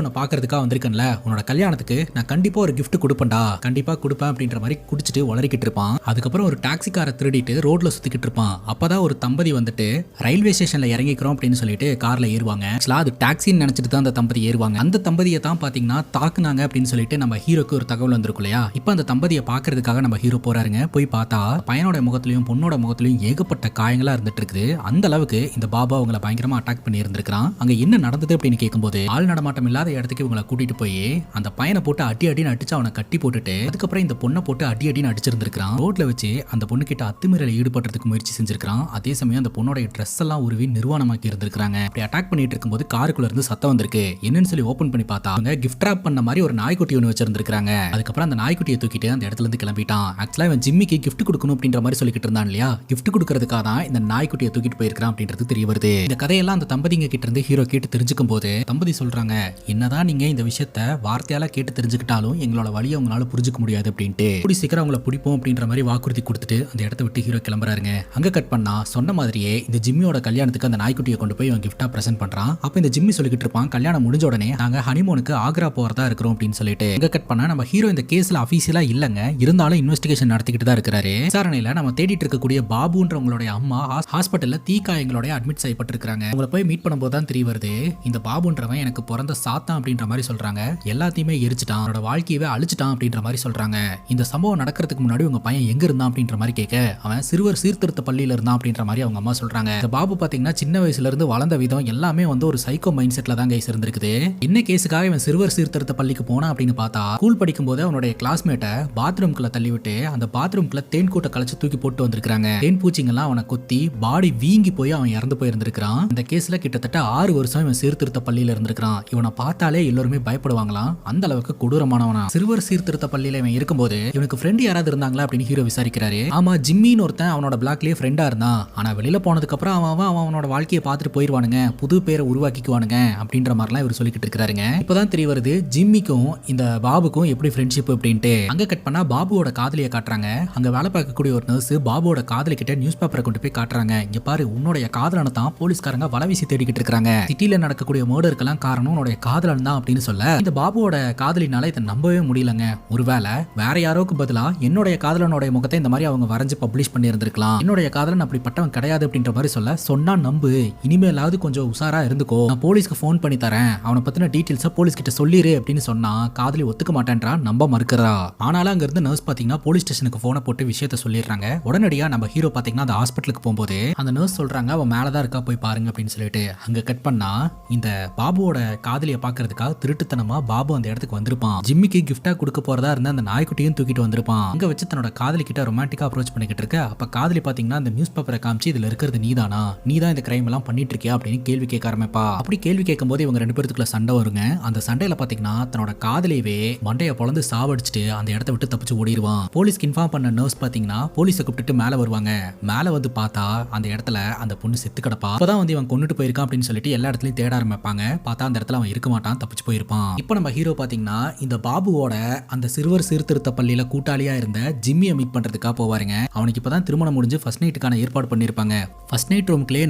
உன்னை பாக்குறதுக்காக வந்திருக்கேன்ல, உன்னோட கல்யாணத்துக்கு நான் கண்டிப்பா ஒரு கிஃப்ட் கொடுப்பேன்டா, கண்டிப்பா கொடுப்பேன் அப்படின்ற மாதிரி குடிச்சிட்டு உளறிக்கிட்டு இருப்பான். அதுக்கப்புறம் ஒரு டாக்ஸி காரை திருடிட்டு ரோட்ல சுத்திக்கிட்டு இருப்பான். அப்பதான் ஒரு தம்பதி வந்துட்டு ரயில்வே ஸ்டேஷன்ல இறங்கிக்கிறோம் அப்படின்னு சொல்லிட்டு கார்ல ஏறுவாங்க. அது டாக்ஸின்னு நினைச்சிட்டு தான் அந்த தம்பதி ஏறுவாங்க. அந்த தம்பதியை தான் பாத்தீங்கன்னா தாக்குனாங்க அப்படின்னு சொல்லிட்டு நம்ம ஹீரோக்கு ஒரு தகவல் வந்திருக்கும் இல்லையா. இப்ப அந்த தம்பதியை பாக்குறதுக்காக நம்ம ஹீரோ போறாருங்க. போய் பார்த்தா பையனோட முகத்திலையும் பொண்ணோட முகத்திலையும் ஏகப்பட்ட காயங்களா இருந்துட்டு இருக்குது. அந்த அளவுக்கு இந்த பாபா அவங்களை பயங்கரமா அட்டாக் பண்ணி இருந்திருக்கான். அங்க என்ன நடந்தது அப்படின்னு கேட்கும்போது, ஆள் நடமாட்டம் இல்லாத இடத்துக்கு இவங்களை கூட்டிட்டு போய் அந்த பையனை போட்டு அடி அடின்னு அடிச்சு அவனை கட்டி போட்டுட்டு அதுக்கப்புறம் இந்த பொண்ணை போட்டு அடி அடின்னு அடிச்சிருந்திருக்கான். ரோட்ல வச்சு அந்த பொண்ணு கிட்ட அத்துமீறல ஈடுபடுறதுக்கு முயற்சி செஞ்சிருக்கான். அதே சமயம் அந்த பொண்ணோட ட்ரெஸ் எல்லாம் உருவி நிர்வாணமாக்கி இருந்திருக்காங்க. அப்படி அட்டாக் பண்ணிட்டு இருக்கும்போது காருக்குள்ள இருந்து சத்தம் வந்திருக்கு. என்னன்னு சொல்லி ஓபன் பண்ணி பார்த்தா அவங்க கிஃப்ட் ராப் பண்ண மாதிரி ஒரு நாய்க்குட்டி ஒன்று வச்சிருந்திருக்காங்க. அதுக்கப்புறம் அந்த நாய்க்குட்டியை தூக்கிட்டு அந்த இடத்துல இருந்து கிளம்பிட்டான். ஆக்சுவலா இவன் ஜிம்மிக்கு கிஃப்ட் கொடுக்கணும் அப்படின்ற மாதிரி சொல்லிக்கிட்டு இருந்தான் இல்லையா. கிஃப்ட் கொடுக்கறதுக்காக தான் இந்த நாய்க்குட்டியை தூக்கிட்டு போயிருக்கான் அப்படின்றது தெரிய வருது. இந்த கதையெல்லாம் அந்த தம்பதிங்க கிட்ட இருந்து ஹீரோ கேட்டு தெரிஞ்சுக்கும் போது இருக்கும்போது தம்பதி சொல்றாங்க, என்னதான் நீங்க இந்த விஷயத்த வார்த்தையால கேட்டு தெரிஞ்சுக்கிட்டாலும் எங்களோட வழியை உங்களால புரிஞ்சுக்க முடியாது அப்படின்ட்டு கூடி சீக்கிரம் அவங்கள பிடிப்போம் அப்படின்ற மாதிரி வாக்குறுதி கொடுத்துட்டு அந்த இடத்த விட்டு ஹீரோ கிளம்புறாருங்க. அங்க கட் பண்ணா சொன்ன மாதிரியே இந்த ஜிம்மியோட கல்யாணத்துக்கு அந்த நாய்க்குட்டியை கொண்டு போய் கிஃப்டா பிரசன்ட் பண்றான். அப்ப இந்த ஜிம்மி சொல்லிக்கிட்டு இருப்பான், கல்யாணம் முடிஞ்ச உடனே நாங்க ஹனிமூனுக்கு ஆக்ரா போறதா இருக்கிறோம் அப்படின்னு சொல்லிட்டு. அங்க கட் பண்ணா நம்ம ஹீரோ இந்த கேஸ்ல அபிஷியலா இல்லங்க, இருந்தாலும் இன்வெஸ்டிகேஷன் நடத்திக்கிட்டு தான் இருக்கிறாரு. விசாரணையில நம்ம தேடிட்டு இருக்கக்கூடிய பாபுன்றவங்களுடைய அம்மா ஹாஸ்பிட்டல்ல தீக்காயங்களோட அட்மிட் செய்யப்பட்டிருக்காங்க. உங்களை போய் மீட் பண்ணும்போது தான் தெரிய வருது, இந்த பாபுன்றவன் எனக்கு பிறந்த சாத்தான் அப்படின்ற மாதிரி சொல்றாங்க. எல்லாத்தையுமே எரிச்சிட்டான், அவனோட வாழ்க்கையவே அழிச்சிட்டான் அப்படின்ற மாதிரி சொல்றாங்க. இந்த சம்பவம் நடக்கிறதுக்கு முன்னாடி உங்க பையன் எங்க இருந்தான் அப்படின்ற மாதிரி கேட்க, அவன் சிறுவர் சீர்திருத்த பள்ளியில இருந்தான் அப்படின்ற மாதிரி அவங்க அம்மா சொல்றாங்க. இந்த பாபு பாத்தீங்கன்னா சின்ன வயசுல இருந்து வளர்ந்த விதம் எல்லாமே ஒரு சைக்கோ மைண்ட் செட்ல தான் கைஸ் இருந்திருக்குது. என்ன கேஸுக்காக இவன் சிறுவர் சீர்திருத்த பள்ளிக்கு போனா அப்படின்னு பார்த்தா, ஸ்கூல் படிக்கும் போது அவனுடைய கிளாஸ்மேட்டை பாத்ரூம்குள்ள தள்ளி விட்டு அந்த பாத்ரூம்குள்ள தேன் கூட்ட கலைச்சு தூக்கி போட்டு வந்திருக்காங்க. தேன் பூச்சிங்கெல்லாம் அவனை கொத்தி பாடி வீங்கி போய் அவன் இறந்து போயிருந்திருக்கான். இந்த கேஸ்ல கிட்டத்தட்ட 6 வருஷம் இவன் சீர்திருத்த பள்ளியில இருந்திருக்கான். இவனை பார்த்தாலே எல்லாருமே பயப்படுவாங்களாம், அந்த அளவுக்கு கொடூரமானவனா. சிறுவர் சீர்திருத்த பள்ளியில இவன் இருக்கும்போது இவனுக்கு ஃப்ரெண்ட் யாராவது இருந்தாங்களா அப்படின்னு ஹீரோ விசாரிக்கிறாரு. ஆமா, ஜிம்மின்னு ஒருத்தன் அவனோட பிளாக்லயே ஃப்ரெண்டா இருந்தான். ஆனா வெளியில போனதுக்கு அப்புறம் அவனோட வாழ்க்கையை பார்த்துட்டு போயிருவானுங்க, புது பேரை உருவாக்கிக்குவானுங்க அப்படின்ற மாதிரிலாம் இவர் சொல்லிக்கிட்டு இருக்காருங்க. இப்பதான் தெரிய வருது ஜிம்மிக்கும் இந்த பாபுக்கும் எப்படி ஃப்ரெண்ட்ஷிப் அப்படின்ட்டு. அங்க கட் பண்ணா பாபுவோட காதலியை காட்டுறாங்க. அங்க வேலை பார்க்கக்கூடிய ஒரு நர்ஸ் பாபுவோட காதலி கிட்ட நியூஸ் பேப்பரை கொண்டு போய் காட்டுறாங்க. இங்க பாரு, உன்னுடைய காதலனை தான் போலீஸ்காரங்க வலவீசி தேடிக்கிட்டு இருக்காங்க. சிட்டில நடக்கக்கூடிய மர்டருக்கெல்லாம் காரணம் உன்னுடைய காதலன் தான் அப்படின்னு சொல்ல, இந்த பாபுவோட காதலினால இதை நம்பவே முடியலங்க. ஒருவேளை வேற யாரோக்கு பதிலா என்னுடைய காதலனுடைய முகத்தை இந்த மாதிரி அவங்க வரைஞ்சு பப்ளிஷ் பண்ணி இருந்திருக்கலாம். என்னுடைய காதலன் அப்படிப்பட்டவன் கிடையாது அப்படின்ற மாதிரி சொன்னா நம்பு, இனிமேலாவது கொஞ்சம் உஷாரா இருந்துக்கோ, நான் போலீஸ்க்கு ஃபோன் பண்ணி தரேன், அவனை பத்தின டீடைல்ஸை போலீஸ் கிட்ட சொல்லிரு அப்படின்னு சொன்னா காதலி ஒத்துக்க மாட்டேன்றா, நம்ப மறுக்கிறா. ஆனாலும் அங்க இருந்து நர்ஸ் பாத்தீங்கன்னா போலீஸ் ஸ்டேஷனுக்கு போனை போட்டு விஷயத்த சொல்லிடுறாங்க. உடனடியா நம்ம ஹீரோ பாத்தீங்கன்னா அந்த ஹாஸ்பிட்டலுக்கு போகும்போது அந்த நர்ஸ் சொல்றாங்க, அவன் மேலதான் இருக்கா, போய் பாருங்க அப்படின்னு சொல்லிட்டு. அங்க கட் பண்ணா இந்த பாபுவோட காதலியை பாக்குறதுக்காக திருட்டுத்தனமா பாபு அந்த இடத்துக்கு வந்திருப்பான். ஜிம்மிக்கு கிஃப்டா கொடுக்க போறதா இருந்த அந்த நாய்க்குட்டியும் தூக்கிட்டு வந்திருப்பான். அங்க வச்சு தன்னோட காதலி கிட்ட ரொமான்டிக்கா அப்ரோச் பண்ணிக்கிட்டு இருக்க. அப்ப காதலி பாத்தீங்கன்னா அந்த நியூஸ் பேப்பரை காமிச்சு, இதுல இருக்கிறது நீதானா, நீதான் இந்த கிரைம் எல்லாம் பண்ணிட்டு இருக்கியா அப்படின்னு கேள்வி கேட்க ஆரம்பிப்பா. அப்படி கேள்வி கேட்கும் போது இவங்க 2 பேருக்குள்ள சண்டை வருங்க. அந்த சண்டையில பாத்தீங்கன்னா தன்னோட காதலியவே மண்டைய பொளந்து சாவடிச்சுட்டு அந்த இடத்த விட்டு தப்பிச்சு ஓடிடுவான். போலீஸ்க்கு இன்ஃபார்ம் பண்ண நர்ஸ் பாத்தீங்கன்னா போலீஸை கூப்பிட்டு மேல வருவாங்க. மேல வந்து பார்த்தா அந்த இடத்துல அந்த பொண்ணு செத்து கிடப்பா. அப்பதான் இவன் கொண்டுட்டு போயிருக்கான் அப்படின்னு சொல்லிட்டு எல்லா இடத்துலயும் தேட ஆரம்பிப்பாங்க. பார்த்தா அந்த இடத்துல அவன் இருக்க மாட்டான், தப்பிச்சு போயிருப்பான். இப்போ நம்ம ஹீரோ பாத்தீங்கன்னா இந்த பாபுவோட அந்த சிறுவர் சீர்திருத்த பள்ளியில கூட்டாளியா இருந்த ஜிம்மியை மீட் பண்றதுக்காக போவாருங்க. அவனுக்கு இப்பதான் திருமணம் முடிஞ்சு ஃபர்ஸ்ட் நைட்டுக்கான ஏற்பாடு பண்ணிருப்பாங்க. ஃபர்ஸ்ட் நைட் ரூம்க்குள்ளே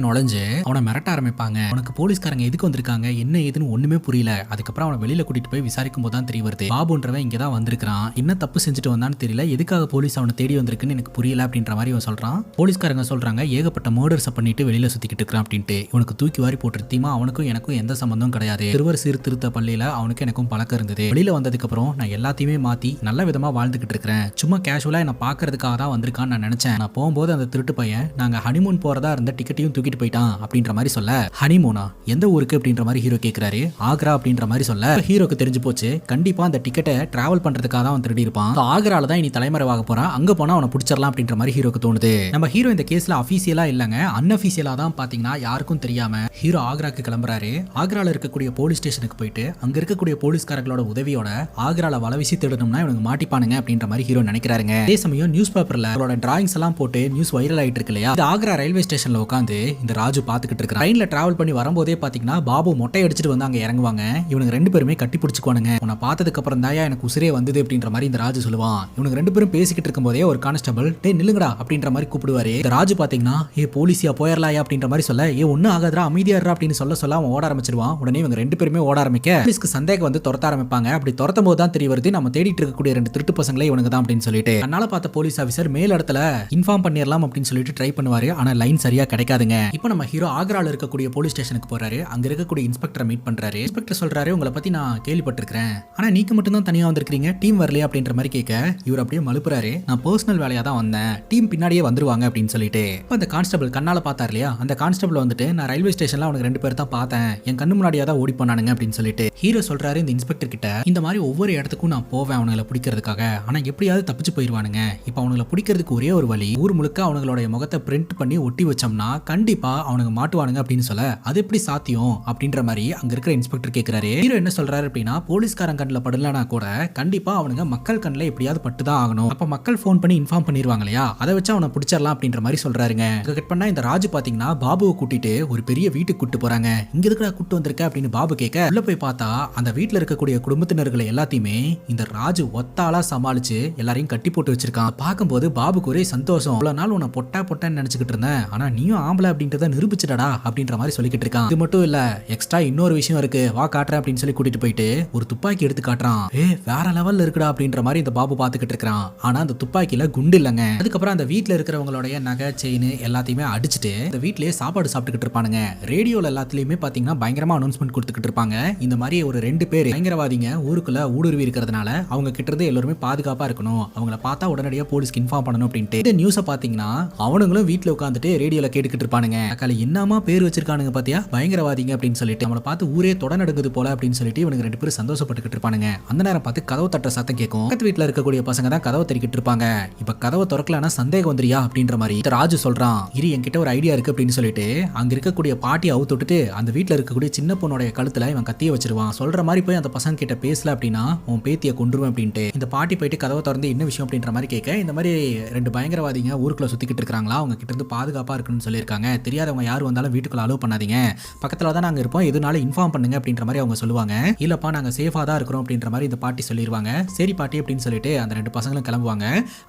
நுழைஞ்சு அவனை மிரட்ட ஆரம்பிப்பாங்க. அவனுக்கு போலீஸ்காரங்க எதுக்கு வந்திருக்காங்க, என்ன ஏதுன்னு ஒண்ணுமே புரியல. அதுக்கப்புறம் அவனை வெளியில கூட்டிட்டு போய் விசாரிக்கும் போது தான் தெரிய வருது, பாபுன்றவன் இங்கதான் வந்திருக்கான், என்ன தப்பு செஞ்சுட்டு வந்தான்னு தெரியல, எதுக்காக போலீஸ் அவனை தேடி வந்திருக்குன்னு எனக்கு புரியல அப்படின்ற மாதிரி அவன் சொல்றான். போலீஸ்காரங்க சொல்றாங்க, ஏகப்பட்ட மர்டர்ஸ் பண்ணிட்டு வெளியில சுத்திக்கிட்டு இருக்கான் அப்படின்ட்டு. இவனுக்கு தூக்கி வாரி போட்டுருத்தீமா, அவனுக்கும் எனக்கும் எந்த சம்பந்தம் கிடையாது, சிறுவர் சீர்திருத்த பள்ளியில அவனுக்கு எனக்கும் பழக்கம் இருந்தது, வெளியில வந்ததுக்கு அப்புறம் நான் எல்லாத்தையுமே மாத்தி நல்ல விதமா வாழ்ந்துகிட்டு இருக்கிறேன், சும்மா கேஷுவலா என்ன பாக்குறதுக்காக தான் வந்திருக்கான்னு நான் நினைச்சேன். நான் போகும்போது அந்த திருட்டு பையன் நாங்க ஹனிமூன் போறதா இருந்த டிக்கெட்டையும் தூக்கிட்டு போயிட்டான் அப்படின்ற மாதிரி சொல்ல, ஹனிமூனா எந்த ஊருக்கு அப்படின்ற மாதிரி ஹீரோ கேட்கிறாரு. ஆக்ரா அப்படின்ற மாதிரி சொல்ல ஹீரோக்கு தெரிஞ்சு போச்சு, கண்டிப்பா அந்த டிக்கெட்டை டிராவல் பண்றதுக்காக தான் அவன் திருடி இருப்பான். ஆக்ரால தான் இனி தலைமறைவாக போறான், அங்க போனா அவனை பிடிச்சிடலாம் அப்படின்ற மாதிரி ஹீரோக்கு தோணுது. நம்ம ஹீரோ இந்த கேஸ்ல அபிஷியலா இல்லங்க, அன்அபிஷியலா தான் பாத்தீங்கன்னா யாருக்கும் தெரியாம ஹீரோ ஆக்ராக்கு கிளம்புறாரு. ஆக்ரால இருக்கக்கூடிய போலீஸ் ஸ்டேஷனுக்கு போயிட்டு அங்க இருக்கக்கூடிய போலீஸ்காரங்களோட உதவியோட ஆக்ரால வலவிசி தேடணும்னா இவனுக்கு மாட்டிப்பானுங்க அப்படின்ற மாதிரி ஹீரோ நினைக்கிறாருங்க. அதே சமயம் நியூஸ் பேப்பர்ல அவரோட டிராயிங்ஸ் எல்லாம் போட்டு நியூஸ் வைரல் ஆயிட்டு இருக்கு இல்லையா, ஆக்ரா ரயில்வே ஸ்டேஷன்ல உட்காந்து இந்த ராஜு பாத்துக்கிட்டு இருக்கான். ட்ரெயின்ல டிராவல் பண்ணி வரும்போதே பாத்தீங்கன்னா பாபு மொட்டை அடிச்சுட்டு வந்து அங்க இறங்குவாங்க. இவனுக்கு 2 பேருமே கட்டி பிடிச்சுக்குவானுங்க. உன்னை பார்த்ததுக்கு அப்புறம் தான் எனக்கு உசிரே வந்தது அப்படின்ற மாதிரி இந்த ராஜு சொல்லுவான். இவனுக்கு 2 பேரும் பேசிக்கிட்டு இருக்கும் போதே ஒரு கான்ஸ்டபிள் டே நில்லுங்கடா அப்படின்ற மாதிரி கூப்பிடுவாரு. இந்த ராஜு பாத்தீங்கன்னா ஏ போலீஸியா போயிடலாயா அப்படின்ற மாதிரி சொல்ல, ஏ ஒன்னும் ஆகாதரா அமைதியா இருடா அப்படின்னு சொல்ல அவன் ஓட ஆரம்பிச்சிருவான். உடனே இவங்க 2 பேருமே ஓட ஆரம்பிக்க போலீஸ்க்கு சந்தேகம் வந்து துரத்த ஆரம்பிப்பாங்க. அப்படி துரத்தும் போது தான் தெரிய வருது நம்ம தேடிட்டு இருக்கக்கூடிய 2 திருட்டு பசங்களே இவனுக்கு தான் அப்படின்னு சொல்லிட்டு. அதனால பார்த்த போலீஸ் ஆஃபீஸர் மேல் இடத்துல இன்ஃபார்ம் பண்ணிடலாம் அப்படின்னு சொல்லிட்டு ட்ரை பண்ணுவாரு. ஆனா லைன் சரியா கிடைக்காதுங்க. இப்போ நம்ம ஹீரோ ஆக்ரால இருக்கக்கூடிய போலீஸ் ஸ்டேஷனுக்கு போறாரு. அங்க இருக்கக்கூடிய இன்ஸ்பெக்டரை மீட் பண்றாரு. இன்ஸ்பெக்டர் சொல்றாரு, உங்களை பத்தி நான் கேள்விப்பட்டிருக்கேன், ஆனா நீங்க மட்டும் தான் தனியா வந்திருக்கீங்க, டீம் வரலையா அப்படின்ற மாதிரி கேட்க இவர் அப்படியே மலுப்புறாரு, நான் பர்சனல் வேலையா தான் வந்தேன், டீம் பின்னாடியே வந்துருவாங்க அப்படின்னு சொல்லிட்டு. அந்த கான்ஸ்டபிள் கண்ணால பார்த்தார் இல்லையா, அந்த கான்ஸ்டபிள் வந்துட்டு நான் ரயில்வே ஸ்டேஷன்ல அவனுக்கு 2 பேர் தான் பார்த்தேன், என் கண்ணு முன்னாடியா தான் ஓடி போனானுங்க அப்படின்னு சொல்லிட்டு ஹீரோ சொல்றாரு இந்த இன்ஸ்பெக்டர் கிட்ட, இந்த மாதிரி ஒவ்வொரு இடத்துக்கும் நான் போவேன் அவனுங்களை பிடிக்கிறதுக்காக, ஆனா எப்படியாவது தப்பிச்சு போயிருவானுங்க, இப்போ அவனுங்களை பிடிக்கிறதுக்கு ஒரே ஒரு வழி, ஊர் முழுக்க அவனுங்களுடைய முகத்தை பிரிண்ட் பண்ணி ஒட்டி வச்சோம்னா கண்டிப்பா அவனுங்க மாட்டுவானுங்க அப்படின்னு சொல்ல, அது எப்படி சாத்தியம் அப்படின்ற மாதிரி அங்க இருக்கிற இன்ஸ்பெக்டர் கேட்கிறாரு. ஹீரோ என்ன சொல்றாரு அப்படின்னா, போலீஸ்காரன் கண்ணில் படலனா கூட கண்டிப்பா அவனுங்க மக்கள் கண்ணில் எப்படியாவது பட்டுதான் ஆகணும், அப்ப மக்கள் போன் பண்ணி இன்ஃபார்ம் பண்ணிடுவாங்க இல்லையா, அதை வச்சு அவனை பிடிச்சிடலாம் அப்படின்ற மாதிரி சொல்றாருங்க. கட் பண்ணா இந்த ராஜு பாத்தீங்கன்னா பாபுவை கூட்டிட்டு ஒரு பெரிய வீட்டுக்கு கூட்டு போறாங்க. இங்க இருக்கிற கூட்டு வந்திருக்க அப்படின்னு பாபு கேட்க, உள்ள போய் பார்த்தா அந்த வீட்டுல இருக்கக்கூடிய குடும்பத்தினர்களை எல்லாத்தையுமே இந்த ராஜு ஒத்தாளா சமாளிச்சு எல்லாரையும் கட்டி போட்டு வச்சிருக்கான். பார்க்கும்போது பாபுக்கு ஒரே சந்தோஷம். இவ்வளவு நாள் உன்னை பொட்டான்னு நினைச்சுக்கிட்டு இருந்தேன், ஆனா நீயும் ஆம்பளை அப்படின்றத நிரூபிச்சிடா அப்படின்ற மாதிரி சொல்லிக்கிட்டு இருக்கான். இது மட்டும் இல்ல, எக்ஸ்ட்ரா இன்னொரு விஷயம் இருக்கு, வா காட்டுறேன் அப்படின்னு சொல்லி கூட்டிட்டு போயிட்டு ஒரு துப்பாக்கி எடுத்து காட்டுறான். வேற லெவல்ல இருக்குடா அப்படின்ற மாதிரி இந்த பாபு பாத்துக்கிட்டு இருக்கான். ஆனா அந்த துப்பாக்கியில குண்டு இல்லங்க. அதுக்கப்புறம் அந்த வீட்டுல இருக்கிறவங்களுடைய நகை செயின் எல்லாத்தையுமே அடிச்சுட்டு இந்த வீட்லயே சாப்பாடு சாப்பிட்டுக்கிட்டு இருப்பானுங்க. ரேடியோல எல்லாத்துலயுமே பாத்தீங்கன்னா பயங்கரமா அனௌன்ஸ்மெண்ட் கொடுத்துக்கிட்டு இருப்பாங்க. இந்த மாதிரி ஒரு 2 பேர் பயங்கரவாதிங்க ஊருக்குள்ள ஊடுருவி இருக்கிறதுனால அவங்க கிட்ட இருந்து எல்லாருமே பாதுகாப்பா இருக்கணும், அவங்கள பார்த்தா உடனடியா போலீஸ்க்கு இன்ஃபார்ம் பண்ணணும் அப்படின்ட்டு இந்த நியூஸை பாத்தீங்கன்னா அவனுங்களும் வீட்டுல உட்காந்துட்டு ரேடியோல கேட்டுக்கிட்டு இருப்பானுங்க. என்னமா பேர் வச்சிருக்கானுங்க பாத்தியா, பயங்கரவாதிங்க அப்படின்னு சொல்லிட்டு நம்மளை பார்த்து ஊரே தொடநடுங்குது போல அப்படின்னு சொல்லிட்டு இவனுக்கு 2 பேரும் சந்தோஷப்பட்டுக்கிட்டு இருப்பானுங்க. அந்த நேரம் பார்த்து கதவு தட்ட சத்தம் கேட்கும். பக்கத்து வீட்டுல இருக்கக்கூடிய பசங்க தான் கதவை தட்டிக்கிட்டு இருப்பாங்க. இப்ப கதவை திறக்கலன்னா சந்தேகம் வந்துறியா அப்படின்ற மாதிரி ராஜு சொல்றான். இரு, என்கிட்ட ஒரு ஐடியா இருக்கு அப்படின்னு சொல்லிட்டு அங்க இருக்கக்கூடிய பாட்டி அவுத்து விட்டுட்டு அந்த வீட்டுல இருக்கக்கூடிய சின்ன பொண்ணுடைய கழுத்துல இவன் கத்திய வச்சிருவான். சொல்ற மாதிரி போய் அந்த பசங்க கிட்ட பேசல அப்படின்னா உன் பேத்திய கொன்றுவேன் அப்படின்ட்டு. இந்த பாட்டி போயிட்டு கதவை திறந்து என்ன விஷயம் அப்படின்ற மாதிரி கேட்க, இந்த மாதிரி 2 பயங்கரவாதிங்க ஊருக்குள்ள சுத்திக்கிட்டு இருக்காங்களா, அவங்க கிட்ட இருந்து பாதுகாப்பா இருக்கணும்னு சொல்லியிருக்காங்க, தெரியாதவங்க யார் வந்தாலும் வீட்டுக்குள்ள அலோவ் பண்ணாதீங்க, பக்கத்துல தான் நாங்க இருப்போம், எதுனாலும் இன்ஃபார்ம் பண்ணுங்க அப்படின்ற மாதிரி அவங்க சொல்லுவாங்க. இல்லப்பா நாங்க சேஃபா தான் இருக்கிறோம் அப்படின்ற மாதிரி இந்த பாட்டி சொல்லிடுவாங்க. சரி பாட்டி அப்படின்னு சொல்லிட்டு அந்த 2 பசங்களும் கிளம்புவாங்க.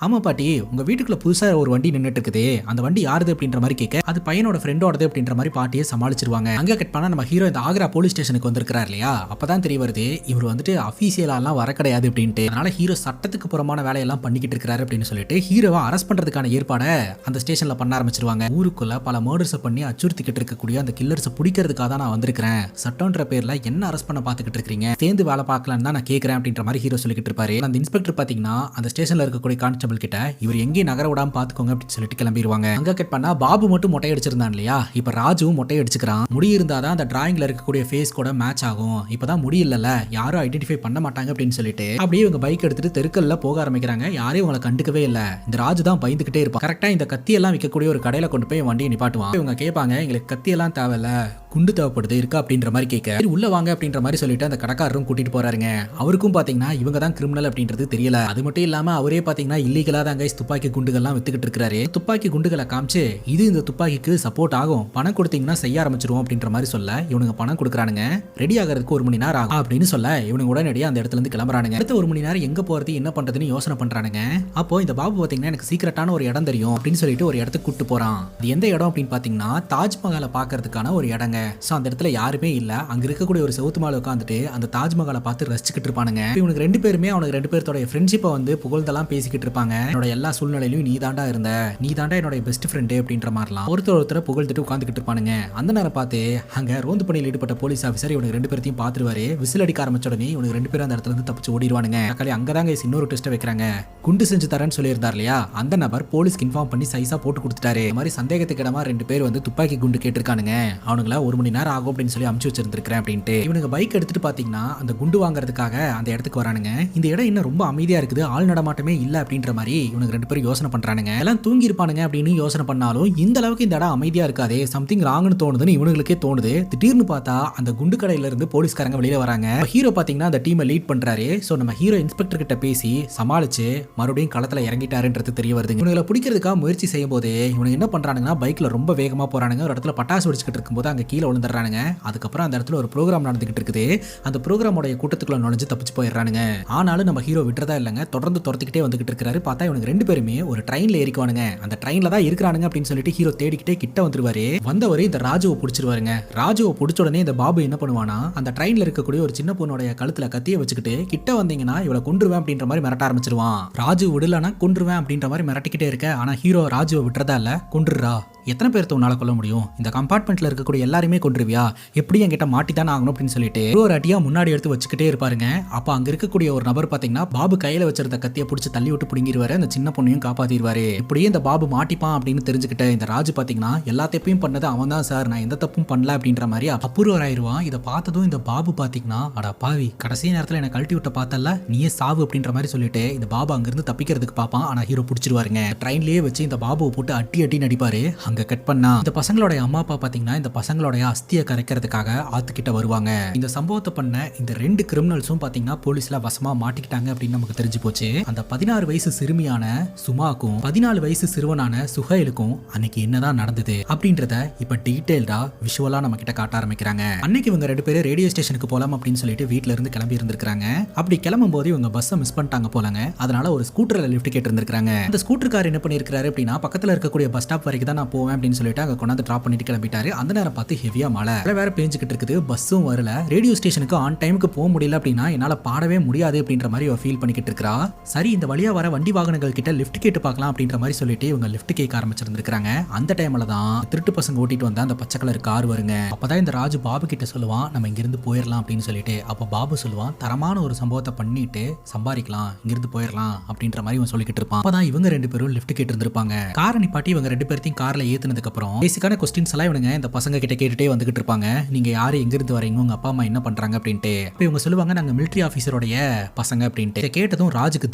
ஆமா பாட்டி, உங்க வீட்டுக்குள்ள புதுசா ஒரு வண்டி நின்னுட்டு இருக்குது, அந்த வண்டி யாருது அப்படின்ற மாதிரி கேட்க, அது பையனோட ஃப்ரெண்டோடது அப்படின்ற மாதிரி பாட்டியை சமாளிச்சிருவாங்க. அங்க கட் பண்ணா நம்ம ஹீரோ இந்த ஆக்ரா போலீஸ் ஸ்டேஷனுக்கு வந்திருக்காரு இல்லையா, அப்பதான் தெரிய வருது இவர் வந்துட்டு அபிஷியலாலாம் வர கிடையாது அப்படின்ட்டு. அதனால ஹீரோ சட்டத்துக்கு புறமான வேலையெல்லாம் பண்ணிக்கிட்டு இருக்காரு அப்படின்னு சொல்லிட்டு ஹீரோவை அரெஸ்ட் பண்றதுக்கான ஏற்பாடை அந்த ஸ்டேஷன்ல பண்ண ஆரம்பிச்சிருவாங்க. ஊருக்குள்ள பல மர்டர்ஸ் பண்ணி அச்சுறுத்திக்கிட்டு இருக்கக்கூடிய அந்த கில்லர்ஸை பிடிக்கிறதுக்காக தான் நான் வந்திருக்கிறேன், சட்டம்ன்ற பேர்ல என்ன அரெஸ்ட் பண்ண பாத்துக்கிட்டு இருக்கீங்க, சேர்ந்து வேலை பார்க்கலான்னு தான் நான் கேட்கிறேன் அப்படின்ற மாதிரி ஹீரோ சொல்லிக்கிட்டு இருப்பாரு. அந்த இன்ஸ்பெக்டர் பாத்தீங்கன்னா அந்த ஸ்டேஷன்ல இருக்கக்கூடிய கான்ஸ்டபிள் கிட்ட இவர் எங்கேயும் நகர விடாம பாத்துக்கோங்க அப்படின்னு சொல்லிட்டு கிளம்பிடுவாங்க. அங்க கட் பண்ணா பாபு மட்டும் மொட்டை அடிச்சிருந்தான் இல்லையா, இப்ப ராஜுவும் மொட்டை அடிச்சுக்கிறான். முடி இருந்தாதான் அந்த டிராயிங்ல இருக்கக்கூடிய ஃபேஸ் கூட மேட்ச் ஆகும், இப்பதான் முடி இல்லல யாரும் ஐடென்டிஃபை பண்ண மாட்டாங்க அப்படின்னு சொல்லிட்டு அப்படியே இவங்க பைக் எடுத்துட்டு தெருக்கல்ல போக ஆரம்பிக்கிறாங்க. யாரையும் இவங்களை கண்டுக்கவே இல்ல. இந்த ராஜு தான் பயந்துகிட்டே இருப்பான். கரெக்டா இந்த கத்தி எல்லாம் விற்கக்கூடிய ஒரு கடையில கொண்டு போய் வண்டியை நிப்பாட்டுவான். இவங்க கேட்பாங்க, எங்களுக்கு கத்தி எல்லாம் தேவையில்ல, குண்டு தேவைப்படுது இருக்கா அப்படின்ற மாதிரி கேட்க, உள்ள வாங்க அப்படின்ற மாதிரி சொல்லிட்டு அந்த கடைக்காரரும் கூட்டிட்டு போறாருங்க. அவருக்கும் பாத்தீங்கன்னா இவங்க தான் கிரிமினல் அப்படின்றது தெரியல. அது மட்டும் இல்லாம அவரே பாத்தீங்கன்னா இல்லீகலா தான் கைஸ் துப்பாக்கி குண்டுகள்லாம் வித்துக்கிட்டு இருக்காரு. துப்பாக்கி குண்டுகளை காமிச்சு இது இந்த துப்பாக்கிக்கு சப்போர்ட் ஆகும், பணம் கொடுத்தீங்கன்னா செய்ய ஆரம்பிச்சிருவோம் அப்படின்ற மாதிரி சொல்ல இவனுங்க பணம் கொடுக்குறானுங்க. ரெடி ஆகிறதுக்கு 1 மணி நேரம் ஆகும் அப்படின்னு சொல்ல இவனுங்க உடனடியாக அந்த இடத்துல இருந்து கிளம்புறானுங்க. அடுத்த 1 மணி நேரம் எங்க போறது என்ன பண்றதுன்னு யோசனை பண்றானுங்க. அப்போ இந்த பாபு பாத்தீங்கன்னா எனக்கு சீக்கிரட்டான ஒரு இடம் தெரியும் அப்படின்னு சொல்லிட்டு ஒரு இடத்துக்கு கூட்டு போறான். அது எந்த இடம் அப்படின்னு பாத்தீங்கன்னா தாஜ்மஹாலை பாக்குறதுக்கான ஒரு இடங்க. சோ அந்த இடத்துல யாருமே இல்ல. அங்க இருக்கக்கூடிய ஒரு செவுத்து மேல உட்காந்துட்டு அந்த தாஜ்மஹாலை பார்த்து ரசிச்சுக்கிட்டு இருப்பானுங்க. இவனுக்கு 2 பேருமே அவனுக்கு 2 பேர்த்தோட ஃப்ரெண்ட்ஷிப்பை வந்து புகழ்ந்தெல்லாம் பேசிக்கிட்டு இருப்பாங்க. என்னோட எல்லா சூழ்நிலையிலும் நீ தாண்டா இருந்த, நீ தாண்டா என்னோட பெஸ்ட் ஃப்ரெண்டு அப்படின்ற மாதிரிலாம் ஒருத்தரை புகழ்ந்துட்டு உட்காந்துக்கிட்டு இருப்பானுங்க. அந்த நேரம் பார்த்து அங்க ரோந்து பணியில் ஈடுபட்ட போலீஸ் ஆஃபீஸர் இவனுக்கு 2 பேர்த்தையும் பார்த்துருவாரு. விசில் அடிக்க ஆரம்பிச்ச உடனே இவனுக்கு 2 பேரும் அந்த இடத்துல இருந்து தப்பிச்சு ஓடிடுவானுங்க. அங்கதாங்க இன்னொரு டெஸ்ட் வைக்கிறாங்க. குண்டு செஞ்சு தரேன்னு சொல்லியிருந்தார் இல்லையா, அந்த நபர் போலீஸ்க்கு இன்ஃபார்ம் பண்ணி சைஸா போட்டு கொடுத்துட்டாரு. இந்த மாதிரி சந்தேகத்துக்கு இடமா 2 பேர் வந்து துப்பாக்கி குண்டு கேட்டிருக்கானுங்க. அவனுங்கள 1 மணி நேரம் ஆகும் அப்படின்னு சொல்லி அமுச்சு வச்சிருந்திருக்கிறேன் அப்படின்ட்டு. இவனுக்கு பைக் எடுத்துட்டு பாத்தீங்கன்னா அந்த குண்டு வாங்குறதுக்காக அந்த இடத்துக்கு வரானுங்க. இந்த இடம் இன்னும் ரொம்ப அமைதியா இருக்குது, ஆள் நடமாட்டமே இல்ல அப்படின்ற மாதிரி இவனுக்கு 2 பேரும் யோசனை பண்றானுங்க. எல்லாம் தூங்கி இருப்பானுங்க அப்படின்னு யோசனை பண்ணாலும் இந்த அளவுக்கு இந்த இடம் அமைதியா இருக்காதே, சம்திங் ராங்னு தோணுதுன்னு இவனுங்களுக்கே தோணுது. திடீர்னு பார்த்தா அந்த குண்டு கடையில இருந்து போலீஸ்காரங்க வெளியில வராங்க. ஹீரோ பாத்தீங்கன்னா அந்த டீமை லீட் பண்றாரு. சோ நம்ம ஹீரோ இன்ஸ்பெக்டர் கிட்ட பேசி சமாளிச்சு மறுபடியும் களத்துல இறங்கிட்டாருன்றது தெரிய வருது. இவங்களை பிடிக்கிறதுக்காக முயற்சி செய்யும் போது இவனுக்கு என்ன பண்றானுங்கன்னா பைக்ல ரொம்ப வேகமா போறானுங்க. ஒரு இடத்துல பட்டாசு வெடிச்சுக்கிட்டு இருக்கும்போது அங்க கீழே விழுந்துடுறானுங்க. அதுக்கப்புறம் அந்த இடத்துல ஒரு ப்ரோக்ராம் நடந்துகிட்டு இருக்குது. அந்த ப்ரோக்ராமோட கூட்டத்துக்குள்ள நுழைஞ்சு தப்பிச்சு போயிடுறானுங்க. ஆனாலும் நம்ம ஹீரோ விட்டுறதா இல்லைங்க, தொடர்ந்து துரத்திக்கிட்டே வந்துகிட்டு இருக்காரு. பார்த்தா இவனுக்கு 2 பேருமே ஒரு ட்ரெயின்ல ஏறிக்குவானுங்க. அந்த ட்ரெயின்ல தான் இருக்கிறானுங்க அப்படின்னு சொல்லிட்டு ஹீரோ தேடிக்கிட்டே கிட்ட வந்துருவாரு. வந்தவரை இந்த ராஜுவை பிடிச்சிருவாருங்க. ராஜுவை பிடிச்ச உடனே இந்த பாபு என்ன பண்ணுவானா அந்த ட்ரெயின்ல இருக்கக்கூடிய ஒரு சின்ன பொண்ணுடைய கழுத்துல கத்திய வச்சுக்கிட்டு கிட்ட வந்தீங்கன்னா இவளை கொன்றுவேன் அப்படின்ற மாதிரி மிரட்ட ஆரம்பிச்சிருவான். ராஜு விடலனா கொன்றுவேன் அப்படின்ற மாதிரி மிரட்டிக்கிட்டே இருக்க, ஆனா ஹீரோ ராஜுவை விட்டுறதா இல்ல, கொன்றுறா, எத்தனை பேர்த்த உன்னால கொல்ல முடியும், இந்த கம்பார்ட்மெண்ட்ல இருக்கக்கூடிய எல்லாருமே கொன்றுவியா, எப்படி என்கிட்ட மாட்டித்தான் ஆகணும் அப்படின்னு சொல்லிட்டு ஒரு அடியா முன்னாடி எடுத்து வச்சுக்கிட்டே இருப்பாருங்க. அப்ப அங்க இருக்கக்கூடிய ஒரு நபர் பாத்தீங்கன்னா பாபு கையில வச்சிருந்த கத்தியை பிடிச்சி தள்ளி விட்டு பிடிங்கிருவாரு. அந்த சின்ன பொண்ணையும் காப்பாத்திடுவாரு. இப்படியே இந்த பாபு மாட்டிப்பான் அப்படின்னு தெரிஞ்சுக்கிட்ட இந்த ராஜு பாத்தீங்கன்னா எல்லா தப்பையும் பண்ணது அவன் தான் சார், நான் எந்த தப்பும் பண்ணல அப்படின்ற மாதிரி அப்புறவராயிருவான். இதை பார்த்ததும் இந்த பாபு பாத்தீங்கன்னா அடா பாவி, கடைசி நேரத்துல என்ன கழட்டி விட்ட பார்த்தல, நீயே சாவு அப்படின்ற மாதிரி சொல்லிட்டு இந்த பாபு அங்கிருந்து தப்பிக்கிறதுக்கு பாப்பான். ஆனா ஹீரோ பிடிச்சிருவாருங்க. ட்ரெயின்லயே வச்சு இந்த பாபுவை போட்டு அட்டி அட்டி நடிப்பாரு. அங்க இங்க கட் பண்ணா இந்த பசங்களோட அம்மா அப்பா பாத்தீங்கன்னா இந்த பசங்களோட அஸ்தியை கரைக்கிறதுக்காக ஆத்துக்கிட்ட வருவாங்க. இந்த சம்பவத்தை பண்ண இந்த 2 கிரிமினல்ஸும் பாத்தீங்கன்னா போலீஸ்ல வசமா மாட்டிக்கிட்டாங்க அப்படின்னு நமக்கு தெரிஞ்சு போச்சு. அந்த 16 வயசு சிறுமியான சுமாக்கும் 14 வயசு சிறுவனான சுஹைலுக்கும் அன்னைக்கு என்னதான் நடந்தது அப்படின்றத இப்ப டீடைல்டா விஷுவலா நம்ம கிட்ட காட்ட ஆரம்பிக்கிறாங்க. அன்னைக்கு இவங்க 2 பேரும் ரேடியோ ஸ்டேஷனுக்கு போலாம் அப்படின்னு சொல்லிட்டு வீட்ல இருந்து கிளம்பி இருந்திருக்காங்க. அப்படி கிளம்பும் போது இவங்க பஸ்ஸை மிஸ் பண்ணிட்டாங்க போலங்க. அதனால ஒரு ஸ்கூட்டர்ல லிஃப்ட் கேட்டு இருந்திருக்காங்க. அந்த ஸ்கூட்டர் கார் என்ன பண்ணிருக்காரு அப்படின்னா பக்கத்துல இருக்கக்கூடிய பஸ் ஸ்டாப் வரைக்கும் தான் நான் போவேன் அப்படின்னு சொல்லிட்டு அங்க கொண்டாந்து டிராப் பண்ணிட்டு கிளம்பிட்டாரு. அந்த நேரம் பார்த்து ஹெவியா மழை வேற பேஞ்சுக்கிட்டு இருக்குது. பஸ்ஸும் வரல. ரேடியோ ஸ்டேஷனுக்கு ஆன் டைமுக்கு போக முடியல அப்படின்னா என்னால பாடவே முடியாது அப்படின்ற மாதிரி ஃபீல் பண்ணிக்கிட்டு இருக்கா. சரி இந்த வழியா வர வண்டி வாகனங்கள் கிட்ட லிஃப்ட் கேட்டு பார்க்கலாம் அப்படின்ற மாதிரி சொல்லிட்டு இவங்க லிஃப்ட் கேட்க ஆரம்பிச்சிருந்திருக்காங்க. அந்த டைம்ல தான் திருட்டு பசங்க ஓட்டிட்டு வந்த அந்த பச்சை கலர் கார் வருங்க. அப்பதான் இந்த ராஜு பாபு கிட்ட சொல்லுவான் நம்ம இங்க இருந்து போயிடலாம் அப்படின்னு சொல்லிட்டு. அப்ப பாபு சொல்லுவான் தரமான ஒரு சம்பவத்தை பண்ணிட்டு சம்பாதிக்கலாம் இங்கிருந்து போயிடலாம் அப்படின்ற மாதிரி இவன் சொல்லிக்கிட்டு இருப்பான். அப்பதான் இவங்க 2 பேரும் லிஃப்ட் கேட்டு இருந்திருப்பாங்க. காரை நிப்பாட்டி இவங்க 2 பேர்த்தையும் கார்ல ஏத்துனதுக்கு அப்புறம் பேசிக்கான கொஸ்டின்ஸ் எல்லாம் இவங்க இந்த பசங்க கிட்ட கேட்டுட்டே வந்துகிட்டு இருப்பாங்க. நீங்க யாரு எங்க இருந்து வரீங்க உங்க அப்பா அம்மா என்ன பண்றாங்க அப்படின்ட்டு. இப்ப இவங்க சொல்லுவாங்க நாங்க மிலிட்டரி ஆபீசரோடைய பசங்க அப்படின்ட்டு. இதை கேட்டதும் ராஜுக்கு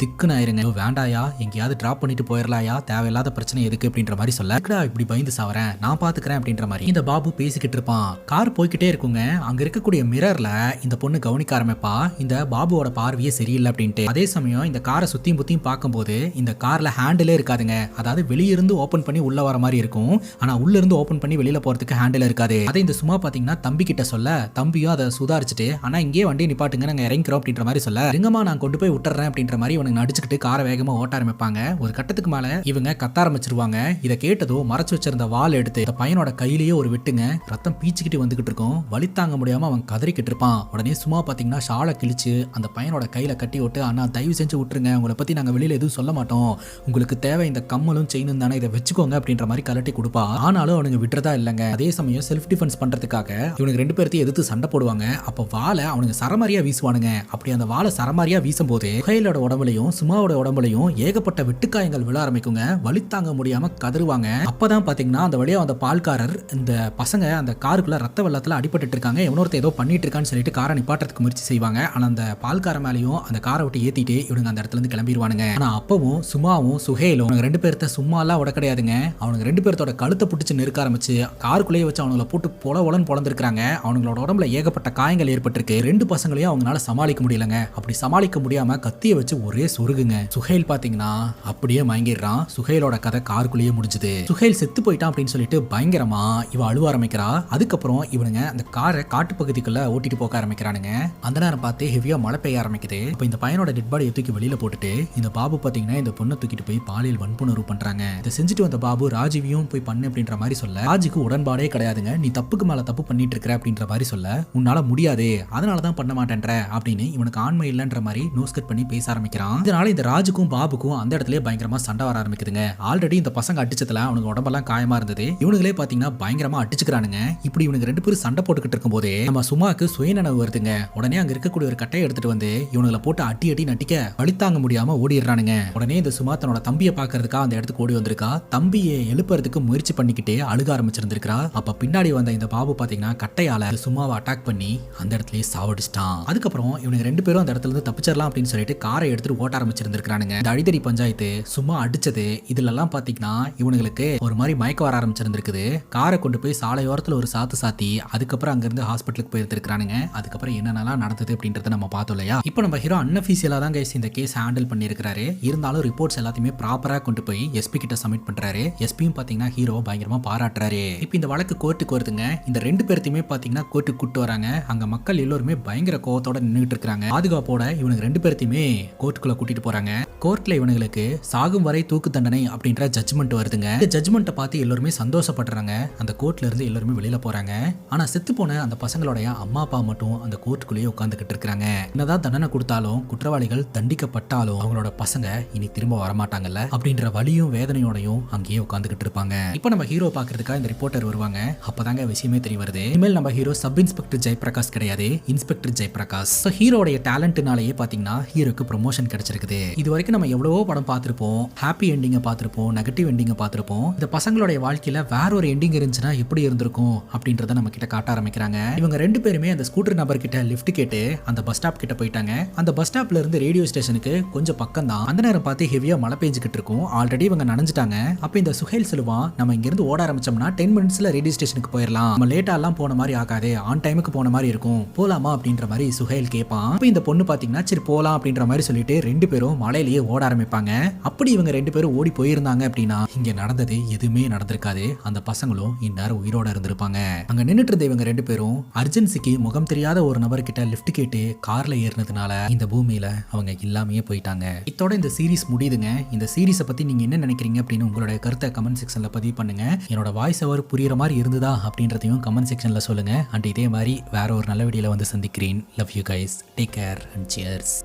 திக்குன்னு ஆயிருங்க. வேண்டாயா எங்கேயாவது டிராப் பண்ணிட்டு போயிடலாயா தேவையில்லாத பிரச்சனை எதுக்கு அப்படின்ற மாதிரி சொல்ல இப்படி பயந்து சாவறேன் நான் பாத்துக்கிறேன் அப்படின்ற மாதிரி இந்த பாபு பேசிக்கிட்டு இருப்பான். கார் போய்கிட்டே இருக்குங்க. அங்க இருக்கக்கூடிய மிரர்ல இந்த பொண்ணு கவனிக்க ஆரம்பிப்பா இந்த பாபுவோட பார்வையே சரியில்லை அப்படின்ட்டு. அதே சமயம் இந்த காரை சுத்தியும் புத்தியும் பார்க்கும்போது இந்த கார்ல ஹேண்டிலே இருக்காதுங்க. அதாவது வெளியிருந்து ஓபன் பண்ணி உள்ள வர மாதிரி இருக்கும். ஆனா உள்ள இருந்து ஓபன் பண்ணி வெளியில போறதுக்கு ஹேண்டில் இருக்காது. அதை இந்த சும்மா பாத்தீங்கன்னா தம்பி கிட்ட சொல்ல தம்பியும் அதை சுதாரிச்சுட்டு ஆனா இங்கே வண்டி நிப்பாட்டுங்க நாங்க இறங்கிறோம் அப்படின்ற மாதிரி சொல்ல ரிங்கமா நான் கொண்டு போய் விட்டுறேன் அப்படின்ற மாதிரி இவனுக்கு நடிச்சுக்கிட்டு காரை வேகமா ஓட்ட ஆரம்பிப்பாங்க. ஒரு கட்டத்துக்கு மேல இவங்க கத்த ஆரம்பிச்சிருவாங்க. இதை கேட்டதும் மறைச்சு வச்சிருந்த வால் எடுத்து இந்த பையனோட கையிலேயே ஒரு வெட்டுங்க. ரத்தம் பீச்சுக்கிட்டு வந்துகிட்டு இருக்கும். வலி தாங்க முடியாம அவன் கதறிக்கிட்டு இருப்பான். உடனே சும்மா பாத்தீங்கன்னா ஷாலை கிழிச்சு அந்த பையனோட கையில கட்டி விட்டு அண்ணா தயவு செஞ்சு விட்டுருங்க உங்களை பத்தி நாங்க வெளியில எதுவும் சொல்ல மாட்டோம் உங்களுக்கு தேவை இந்த கம்மலும் செயினும் தானே இதை வச்சுக்கோங்க அப்படின்ற மாதிரி கலட்டி கொடுப்பா. ஆனாலும் அவனுங்க விட்டுறதா இல்லைங்க. அதே சமயம் செல்ஃப் டிஃபென்ஸ் பண்றதுக்காக இவனுக்கு 2 பேர்த்தையும் எதிர்த்து சண்டை போடுவாங்க. அப்ப வாளை அவனுங்க சரமாரியா வீசுவானுங்க. அப்படி அந்த வாளை சரமாரியா வீசும் போது சுஹைலோட உடம்புலையும் சுமாவோட உடம்புலையும் ஏகப்பட்ட வெட்டுக்காயங்கள் விழ ஆரம்பிக்குங்க. வலி தாங்க முடியாம கதறுவாங்க. அப்பதான் பாத்தீங்கன்னா அந்த வழியா அந்த பால்காரர் இந்த பசங்க அந்த காருக்குள்ள ரத்த வெள்ளத்துல அடிபட்டு இருக்காங்க. எவனொருத்த ஏதோ பண்ணிட்டு இருக்கான்னு சொல்லிட்டு காரை நிப்பாட்டுறதுக்கு முயற்சி செய்வாங்க. ஆனா அந்த பால்கார மேலையும் அந்த காரை விட்டு ஏத்திட்டு இவனுங்க அந்த இடத்துல இருந்து கிளம்பிடுவானுங்க. ஆனா அப்பவும் சுமாவும் சுஹேலும் 2 பேர்த்த சும்மா எல்லாம் விட கிடையாதுங்க. அவனுக்கு 2 பேர்த்தோட கழுத்தை பிடிச்சு நெருக்க ஆரம்பிச்சு காருக்குள்ளேயே வச்சு அவங்களை போட்டு பொலன்னு பொழந்திருக்காங்க. அவங்களோட உடம்புல ஏகப்பட்ட காயங்கள் ஏற்பட்டிருக்கு. 2 பசங்களையும் அவங்களால சமாளிக்க முடியலங்க. அப்படி சமாளிக்க முடியாம கத்திய வச்சு ஒரே சொருகுங்க. சுஹேல் பாத்தீங்கன்னா அப்படியே மயங்கிடுறான். சுஹேலோட கதை காருக்குள்ளேயே முடிஞ்சுது. சுஹேல் செத்து போயிட்டான் அப்படின்னு சொல்லிட்டு பயங்கரமா இவ அழுவ ஆரம்பிக்கிறா. அதுக்கப்புறம் இவனுங்க அந்த காரை காட்டு பகுதிக்குள்ள ஓட்டிட்டு போக ஆரம்பிக்கிறானுங்க. அந்த நேரம் பார்த்து ஹெவியா மழை பெய்ய ஆரம்பிக்குது. இப்ப இந்த பையனோட டெட் பாடியை தூக்கி வெளியில போட்டுட்டு இந்த பாபு பாத்தீங்கன்னா இந்த பொண்ணை தூக்கிட்டு போய் பாலியல் வன்புணர்வு பண்றாங்க. இதை செஞ்சுட்டு வந்த பாபு ராஜீவையும் போய் பண்ணு அப்படின்ற மாதிரி சொல்ல ராஜுக்கு உடன்பாடே கிடையாதுங்க. நீ தப்புக்கு மேல தப்பு பண்ணிட்டு இருக்கிற அப்படின்ற மாதிரி சொல்ல உன்னால முடியாது அதனாலதான் பண்ண மாட்டேன்ற அப்படின்னு இவனுக்கு ஆண்மை இல்லைன்ற மாதிரி நோஸ்கட் பண்ணி பேச ஆரம்பிக்கிறான். இதனால இந்த ராஜுக்கும் பாபுக்கும் அந்த இடத்துல பயங்கரமா சண்டை வர ஆரம்பிக்குதுங்க. ஆல்ரெடி இந்த பசங்க அடிச்சதுல அவனுக்கு உடம்பெல்லாம் காயமா இருந்தது. இவனுங்களே பாத்தீங்கன்னா பயங்கரமா அடிச்சுக்கிறானுங்க. இப்படி இவனுக்கு 2 பேரும் சண்டை போட்டுக்கிட்டு இருக்கும் போதே நம்ம சுமாக்கு சுயநனவு வருதுங்க. உடனே அங்க இருக்கக்கூடிய ஒரு கட்டையை எடுத்துட்டு வந்து இவனுங்களை போட்டு அட்டி அட்டி நட்டிக்க வலித்தாங்க முடியாம ஓடிடுறானுங்க. உடனே இந்த சுமா தன்னோட தம்பியை பாக்குறதுக்கா அந்த இடத்துக்கு ஓடி வந்திருக்கா. தம்பியை எழுப்புறதுக்கு முயற்சி பண்ணிக்கிட்டே அழுக ஆரம்பிச்சிருந்திருக்கா. அப்ப பின்னாடி வந்த இந்த பாபு பாத்தீங்கன்னா கட்டையால சும்மாவை அட்டாக் பண்ணி அந்த இடத்துலயே சாவடிச்சிட்டான். அதுக்கப்புறம் இவனுக்கு 2 பேரும் அந்த இடத்துல இருந்து தப்பிச்சிடலாம் அப்படின்னு சொல்லிட்டு காரை எடுத்துட்டு ஓட்ட ஆரம்பிச்சிருந்திருக்கானுங்க. இந்த அடிதடி பஞ்சாயத்து சும்மா அடிச்சது இதுல எல்லாம் பாத்தீங்கன்னா இவனுங்களுக்கு ஒரு மாதிரி மயக்க வர ஆரம்பிச்சிருந்திருக்குது. காரை கொண்டு போய் சாலையோரத்துல ஒரு சாத்தி அதுக்கப்புறம் அங்க இருந்து ஹாஸ்பிட்டலுக்கு போயிருந்திருக்கானுங்க. அதுக்கப்புறம் என்னென்னலாம் நடந்தது அப்படின்றத நம்ம பார்த்தோம் இல்லையா. இப்போ நம்ம ஹீரோ அன்அஃபீஷியலா தான் கைஸ் இந்த கேஸ் ஹேண்டில் பண்ணியிருக்காரு. இருந்தாலும் ரிப்போர்ட்ஸ் எல்லாத்தையுமே ப்ராப்பரா கொண்டு போய் எஸ்பி கிட்ட சப்மிட் பண்றாரு. எஸ்பியும் பாத்தீங்கன்னா ஹீரோ பயங்கரமா பாராட்டுறாரு. இப்போ இந்த வழக்கு கோர்ட்டுக்கு வருதுங்க. இந்த 2 பேர்த்தையுமே பாத்தீங்கன்னா கோர்ட்டுக்கு கூட்டு வராங்க. அங்க மக்கள் எல்லாருமே பயங்கர கோவத்தோட நின்றுட்டு இருக்காங்க. பாதுகாப்போட இவனுக்கு 2 பேர்த்தையுமே கோர்ட்டுக்குள்ள கூட்டிட்டு போறாங்க. கோர்ட்ல இவனுங்களுக்கு சாகும் வரை தூக்கு தண்டனை அப்படின்ற ஜட்ஜ்மெண்ட் வருதுங்க. இந்த ஜட்ஜ்மெண்ட்டை பார்த்து எல்லாருமே சந்தோஷப்படுறாங்க. அந்த கோர்ட்ல இருந்து எல்லாருமே வெளியில போறாங்க. ஆனா செத்து போன அந்த பசங்களுடைய அம்மா அப்பா மட்டும் அந்த கோர்ட்டுக்குள்ளேயே உட்கார்ந்துகிட்டு இருக்காங்க. என்னதான் தண்டனை கொடுத்தாலும் குற்றவாளிகள் தண்டிக்கப்பட்டாலும் அவங்களோட பசங்க இனி திரும்ப வரமாட்டாங்கல்ல அப்படின்ற வலியும் வேதனையோடையும் அங்கேயே உட்கார்ந்துகிட்டு இருப்பாங்க. இப்போ நம்ம ஹீரோ பாக்குறதுக்காக இந்த ரிப்போர்ட்டர் வருவாங்க. அப்பதாங்க விஷயமே தெரிய வருது. இனிமேல் நம்ம ஹீரோ சப் இன்ஸ்பெக்டர் ஜெயபிரகாஷ் கிடையாது, இன்ஸ்பெக்டர் ஜெயபிரகாஷ். ஹீரோடைய டேலண்ட்னாலேயே பாத்தீங்கன்னா ஹீரோக்கு ப்ரொமோஷன் கிடைச்சிருக்குது. இது வரைக்கும் நம்ம எவ்வளவோ படம் பார்த்திருப்போம். ஹாப்பி எண்டிங்கை பார்த்திருப்போம், நெகட்டிவ் எண்டிங்கை பார்த்திருப்போம். இந்த பசங்களுடைய வாழ்க்கையில வேற ஒரு எண்டிங் இருந்துச்சுன்னா எப்படி இருந்திருக்கும் அப்படின்றத நம்ம கிட்ட காட்ட ஆரம்பிக்கிறாங்க. இவங்க 2 பேருமே அந்த ஸ்கூட்டர் நபர் கிட்ட லிஃப்ட் கேட்டு அந்த பஸ் ஸ்டாப் கிட்ட போயிட்டாங்க. அந்த பஸ் ஸ்டாப்ல இருந்து ரேடியோ ஸ்டேஷனுக்கு கொஞ்சம் பக்கம் தான். அந்த நேரம் பார்த்து ஹெவியா மழை பெஞ்சுக்கிட்டு இருக்கும். ஆல்ரெடி இவங்க நனைஞ்சிட்டாங்க. அப்ப இந்த சுஹேல் சொல்லுவான் நம்ம இங்கிருந்து ஓட ஆரம்பிச்சோம்னா 10 மினிட்ஸ்ல ரேடியோ ஸ்டேஷனுக்கு போயிடலாம், நம்ம லேட்டா எல்லாம் போன மாதிரி ஆகாதே, ஆன் டைமுக்கு போன மாதிரி இருக்கும், போலாமா அப்படின்ற மாதிரி சுஹேல் கேட்பான். அப்ப இந்த பொண்ணு பாத்தீங்கன்னா சரி போலாம் அப்படின்ற மாதிரி சொல்லிட்டு 2 பேரும் மலையிலேயே ஓட ஆரம்பிப்பாங்க. அப்படி இவங்க 2 பேரும் ஓடி போயிருந்தாங்க அப்படின்னா இங்க நடந்தது எதுவுமே நடந்திருக்காது, அந்த பசங்களும் இந்நேரம் உயிரோட இருந்திருப்பாங்க. அங்க நின்னுட்டு இருந்த இவங்க 2 பேரும் அர்ஜென்சிக்கு முகம் தெரியாத ஒரு நபர்கிட்ட லிஃப்ட் கேட்டு கார்ல ஏறினதுனால இந்த பூமியில அவங்க இல்லாமையே போயிட்டாங்க. இதோட இந்த சீரிஸ் முடியுதுங்க. இந்த சீரிஸை பத்தி நீங்க என்ன நினைக்கிறீங்க அப்படின்னு உங்களோட கருத்தை கமெண்ட் செக்ஷன்ல பதிவு பண்ணுங்க. என்னோட வாய்ஸ் ஓவர் புரியுற மாதிரி இருந்ததா அப்படின்றதையும் கமெண்ட் செக்ஷன்ல சொல்லுங்க. அண்ட் இதே மாதிரி வேற ஒரு நல்ல வீடியோல வந்து சந்திக்கிறேன். Love you guys, take care and cheers.